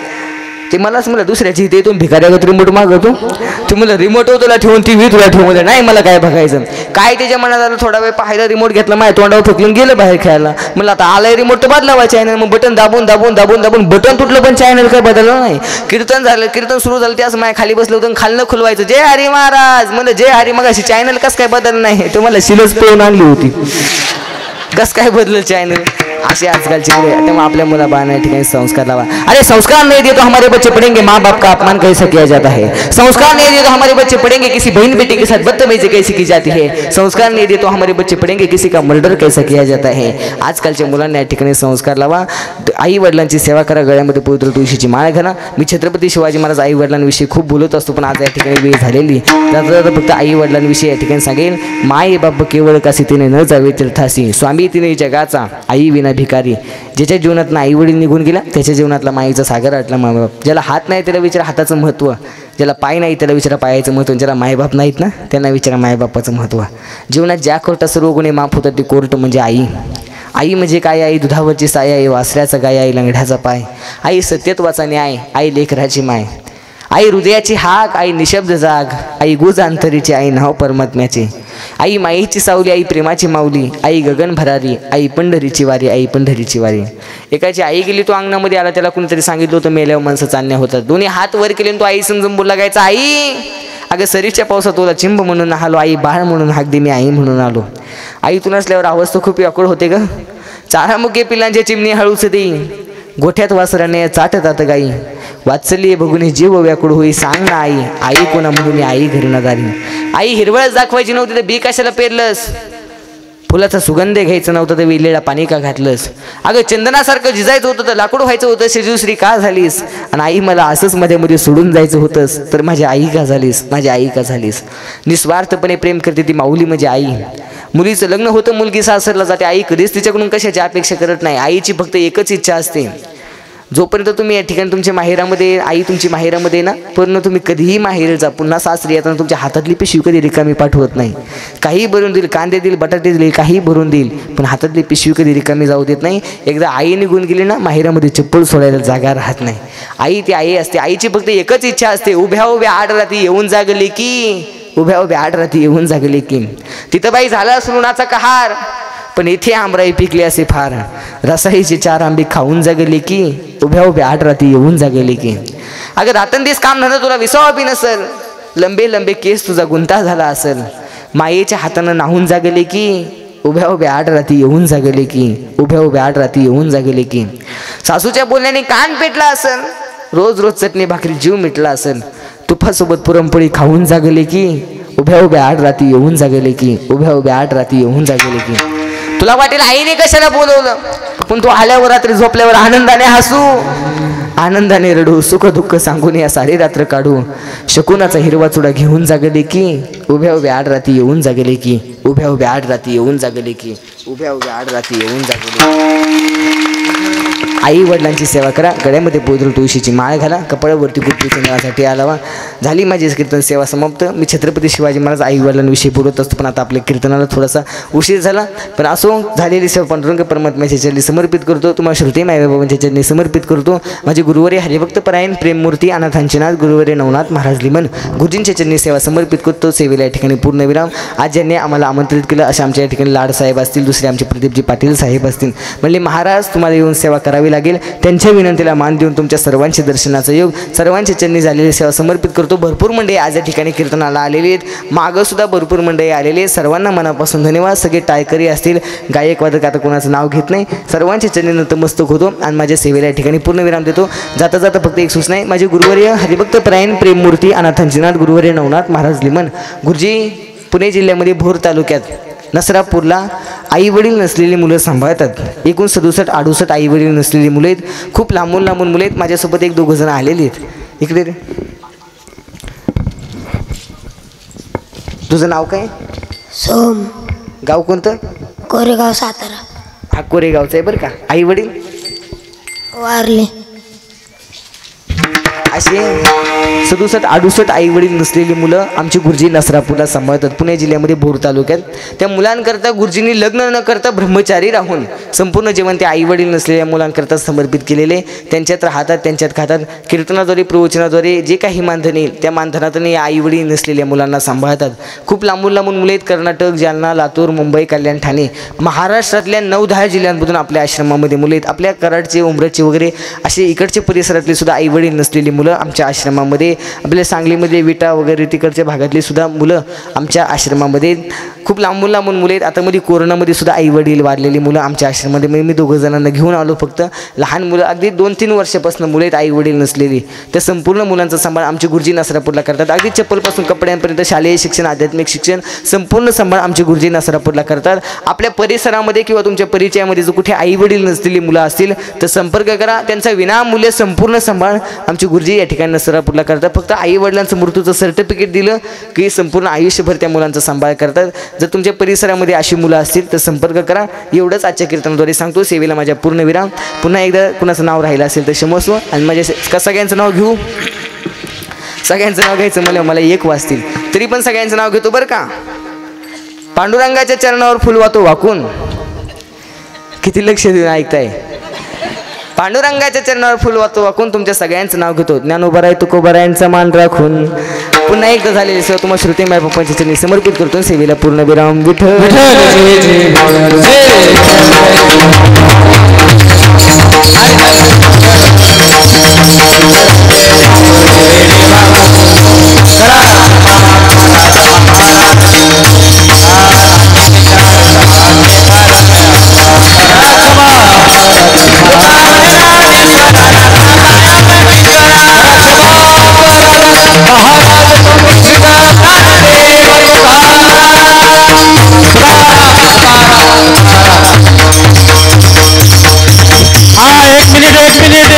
ते मलाच म्हणलं दुसऱ्याची इथे येतो भिकाऱ्यागत रिमोट मागवतो. ते म्हणलं रिमोट तुला ठेवून TV तुला ठेवून म्हणलं नाही मला काय बघायचं. काय त्याच्या मनात आलं, थोडा वेळ पाहिलं, रिमोट घेतला, माझ्या तोंडावर फेकून गेलं बाहेर खेळायला. म्हणलं आता आलाय रिमोट तर बदलावा चॅनल. मग बटन दाबून बटन तुटलं पण चॅनल काय बदललं नाही. कीर्तन सुरू झालं. ते असं माझ्या खाली बसलं होतं. खालनं खुलवायचं जय हरी महाराज. म्हणलं जय हरी. मग अशी चॅनल कसं काय बदललं नाही? तो मला शिलच पळून आणली होती. कसं काय बदललं चॅनल? असे आजकालची मुले. त्यामुळे आपल्या मुलाबाळांना या ठिकाणी संस्कार लावा. अरे संस्कार नहीं दिए तो हमारे बच्चे पढ़ेंगे माँ बाप का अपमान कैसे किया जाता है. संस्कार नहीं दिए तो हमारे बच्चे पढ़ेंगे किसी बहन बेटी के साथ बदतमीजी कैसी की जाती है. संस्कार नहीं दिए तो हमारे बच्चे पढ़ेंगे किसी का मर्डर कैसा किया जाता है. आजकालच्या मुलांना या ठिकाणी संस्कार लावा. आई वडिलांची सेवा करा. गळ्यामध्ये पवित्र तुळशीची माळ घाला. मी छत्रपती शिवाजी महाराज आई वडिलांविषयी खूप बोलत असतो पण आज या ठिकाणी वेळ झालेली. जाता फक्त आई वडिलांविषयी या ठिकाणी सांगेल. माय बाप केवळ कासी तिने न जावे तीर्थासी. स्वामी तिने जगाचा आई विना भिकारी. ज्याच्या जीवनातनं आई वडील निघून गेला त्याच्या जीवनातला माईचा सागर आटला मायबाप. ज्याला हात नाही त्याला विचारा हाताचं महत्त्व. ज्याला पाय नाही त्याला विचारा पायाचं महत्त्व. ज्याला मायबाप नाहीत ना त्यांना विचारा मायबापाचं महत्त्व. जीवनात ज्या कोर्टात सर्व गुन्हे माफ होतात ती कोर्ट म्हणजे आई. आई म्हणजे काय? आई दुधावरची साय, आई वासऱ्याचा गाय, आई लंगड्याचा पाय, आई सत्यत्वाचा न्याय, आई लेकराची माय, आई हृदयाची हाक, आई निशब्द जाग, आई गुज अंतरीची, आई नाव परमात्म्याची, आई माईची सावली, आई प्रेमाची माऊली, आई गगन भरारी, आई पंढरीची वारी, आई पंढरीची वारी. एकाची आई गेली तो अंगणामध्ये आला. त्याला कुणीतरी सांगितलं होतं मेल्यावर माणसं चालण्या होतात. दोन्ही हात वर केले तो आई समजून बोलला गायचा आई अगं सरीच्या पावसात तुला चिंब म्हणून आलो, आई बाळ म्हणून हाक दे मी आई म्हणून आलो. आई तू नसल्यावर अवस्था खूप व्याकुळ होते ग. चारामुखे पिलांचे चिमणी हळूच देई, गोठ्यात वासराने चाटतात गाई. वात्सल्य बघून जीव व्याकुळ होई, सांग ना आई, आई कोणा म्हणून आई घरी न दारी. आई हिरवळच दाखवायची नव्हती तर बी कशाला पेरलंस, फुलाचा सुगंध घ्यायचा नव्हता तर विलेला पाणी का घातलंस. अगं चंदनासारखं झिजायचं होतं तर लाकूड व्हायचं होतं, शिजूश्री का झालीस. आणि आई मला असंच मध्ये मध्ये सोडून जायचं होतंस तर माझी आई का झालीस, माझी आई का झालीस. निस्वार्थपणे प्रेम करते ती माऊली म्हणजे आई. मुलीचं लग्न होतं, मुलगी सासरला जाते, आई कधीच तिच्याकडून कशाची अपेक्षा करत नाही. आईची फक्त एकच इच्छा असते, जोपर्यंत तुम्ही या ठिकाणी तुमच्या माहेरामध्ये, आई तुमची माहेरामध्ये ना, पण तुम्ही कधीही माहेर जा, पुन्हा सासरी येताना तुमच्या हातातली पिशवी कधी रिकामी पाठवत नाही. काही भरून देईल, कांदे देईल, बटाटे देईल, काही भरून देईल, पण हातातली पिशवी कधी रिकामी जाऊ देत नाही. एकदा आई निघून गेली ना, माहेरामध्ये चप्पल सोडायला जागा राहत नाही. आई ती आई असते. आईची फक्त एकच इच्छा असते, उभ्या उभ्या आड रात्री येऊन जागली की, उभ्या उभ्या आड रात्री येऊन जागली की. तिथं बाई झाला सुरुणाचा कहार, पण इथे आंबराई पिकली असे फार. रसाईची 4 आंबे खाऊन जागली की, उभ्या उभ्या आठ राती येऊन जागली की. अगं रातंदिस काम धंदा तुला विसावा बी नसल, लंबे लंबे केस तुझा गुंता झाला असेल. मायेच्या हातानं नाहून जागले की, उभ्या उभ्या आठ राती येऊन जागले की, उभ्या उभ्या आठ राती येऊन जागले की. सासूच्या बोलण्याने कान पेटला असेल, रोज रोज चटणी भाकरी जीव मिटला असेल. तुपासोबत पुरणपोळी खाऊन जागले की, उभ्या उभ्या आठ राती येऊन जागले की, उभ्या उभ्या आठ राती येऊन जागले की. तुला वाटेल आईने कशाला बोलवलं, पण तू आल्यावर रात्री झोपल्यावर आनंदाने हसू, आनंदाने रडू, सुख दुःख सांगून या सारी रात्र काढू. शकुनाचा हिरवा चुडा घेऊन जागले की, उभ्या उभ्या आठ राती येऊन जागले की, उभ्या उभ्या आठ राती येऊन जागले की, उभ्या उभ्या आठ राती येऊन जागले. आई वडिलांची सेवा करा, गळ्यामध्ये पोदर तुळशीची माळ घाला, कपाळावरती कुठली चंद्रासाठी आलावा. झाली माझी कीर्तन सेवा समाप्त. मी छत्रपती शिवाजी महाराज आई वडिलांविषयी बोलत असतो, पण आता आपल्या कीर्तनाला थोडासा उशीर झाला, पण असो झालेली सेवा पांडुरंग परमात्म्याच्या चरणी समर्पित करतो. तुम्हाला श्रुती मायबाबांच्या चरणी समर्पित करतो. माझे गुरुवारी हरिभक्त परायण प्रेममूर्ती अनाथांचे नाथ गुरुवारी नवनाथ महाराज लिमन गुरुजींच्या चरणी सेवा समर्पित करतो. सेवेला या ठिकाणी पूर्णविराम. आज ज्यांनी आम्हाला आमंत्रित केलं अशा आमच्या या ठिकाणी लाड साहेब असतील, दुसरे आमचे प्रदीपजी पाटील साहेब असतील. म्हणले महाराज तुम्हाला येऊन सेवा करावी लागेल, त्यांच्या विनंतीला मान देऊन तुमच्या सर्वांचे दर्शनाचा योग, सर्वांच्या चरणी झालेली सेवा समर्पित करतो. भरपूर मंडळी आज या ठिकाणी कीर्तनाला आलेली आहेत, मागं सुद्धा भरपूर मंडळी आलेली आहेत. सर्वांना मनापासून धन्यवाद. सगळे टाळकरी असतील, गायक वादक, आता कोणाचं नाव घेत नाही, सर्वांच्या चरणी नतमस्तक होतो आणि माझ्या सेवेला या ठिकाणी पूर्णविराम देतो. जाता जाता फक्त एक सूचना आहे, माझे गुरुवर्य हरिभक्त परायण प्रेममूर्ती अनाथांचे नाथ गुरुवर्य नवनाथ महाराज लिमन गुरुजी पुणे जिल्ह्यामध्ये भोर तालुक्यात नसरापूरला आईवडील नसलेली मुलं सांभाळतात. एकूण 67-68 आईवडील नसलेली मुलं आहेत. खूप लांबून लांबून मुलं आहेत. माझ्यासोबत 1-2 जण आलेली आहेत. इकडे रे, तुझं नाव काय? सोम. गाव कोणतं? कोरेगाव, सातारा. हा कोरेगावचा आहे बरं का. आईवडील वारले. असे 67-68 आईवडील नसलेली मुलं आमची गुरुजी नसरापूरला सांभाळतात, पुणे जिल्ह्यामध्ये भोर तालुक्यात. त्या मुलांकरता गुरुजींनी लग्न न करता ब्रह्मचारी राहून संपूर्ण जीवन त्या आईवडील नसलेल्या मुलांकरता समर्पित केलेले. त्यांच्यात राहतात, त्यांच्यात खातात. कीर्तनाद्वारे प्रवचनाद्वारे जे काही मानधन येईल त्या मानधनातून या आईवडील नसलेल्या मुलांना सांभाळतात. खूप लांबून लांबून मुले आहेत. कर्नाटक, जालना, लातूर, मुंबई, कल्याण, ठाणे, महाराष्ट्रातल्या 9-10 जिल्ह्यांमधून आपल्या आश्रमामध्ये मुले आहेत. आपल्या कराडचे, उमरचे वगैरे असे इकडच्या परिसरातले सुद्धा आईवडील नसलेली मुलं आमच्या आश्रमामध्ये, आपल्या सांगलीमध्ये विटा वगैरे तिकडच्या भागातली सुद्धा मुलं आमच्या आश्रमामध्ये. खूप लांबून लांबून मुले आहेत. आता मध्ये कोरोनामध्ये सुद्धा आईवडील वारलेली मुलं आमच्या आश्रमामध्ये मी 2 जणांना घेऊन आलो. फक्त लहान मुलं अगदी 2-3 वर्षापासून मुलं आहेत आईवडील नसलेली. त्या संपूर्ण मुलांचा सांभाळ आमचे गुरुजी नसरापूरला करतात. अगदी चप्पलपासून कपड्यांपर्यंत शालेय शिक्षण, आध्यात्मिक शिक्षण संपूर्ण सांभाळ आमचे गुरुजी नसरापूरला करतात. आपल्या परिसरामध्ये किंवा तुमच्या परिचयामध्ये जो कुठे आईवडील नसलेली मुलं असतील तर संपर्क करा. त्यांचा विनामूल्य संपूर्ण सांभाळ आमचे गुरुजी या ठिकाणी नसरापूरला करतात. फक्त आईवडिलांचं मृत्यूचं सर्टिफिकेट दिलं की संपूर्ण आयुष्यभर त्या मुलांचा सांभाळ करतात. जर तुमच्या परिसरामध्ये अशी मुलं असतील तर संपर्क करा. एवढंच आजच्या कीर्तनाद्वारे सांगतो. सेवेला माझ्या पूर्ण विराम. पुन्हा एकदा कुणाचं नाव राहिलं असेल तर क्षमस्व. आणि माझ्या सगळ्यांचं नाव घेऊ, सगळ्यांचं नाव घ्यायचं मला 1 वाजतील, तरी पण सगळ्यांचं नाव घेतो बरं का. पांडुरंगाच्या चरणावर फुल वाहतो वाकून. किती लक्ष देऊन ऐकताय? पांडुरंगाच्या चरणावर फुल वाहतो वाकून तुमच्या सगळ्यांचं नाव घेतो. ज्ञानोबराय तुकोबरायांचा मान राखून. पुन्हा एकदा झालेली सेवा तुम्हाला श्रुती माय पप्पांच्या चरणी समर्पित करतो. सेवेला पूर्ण विराम. विठ्ठल करा मिनिट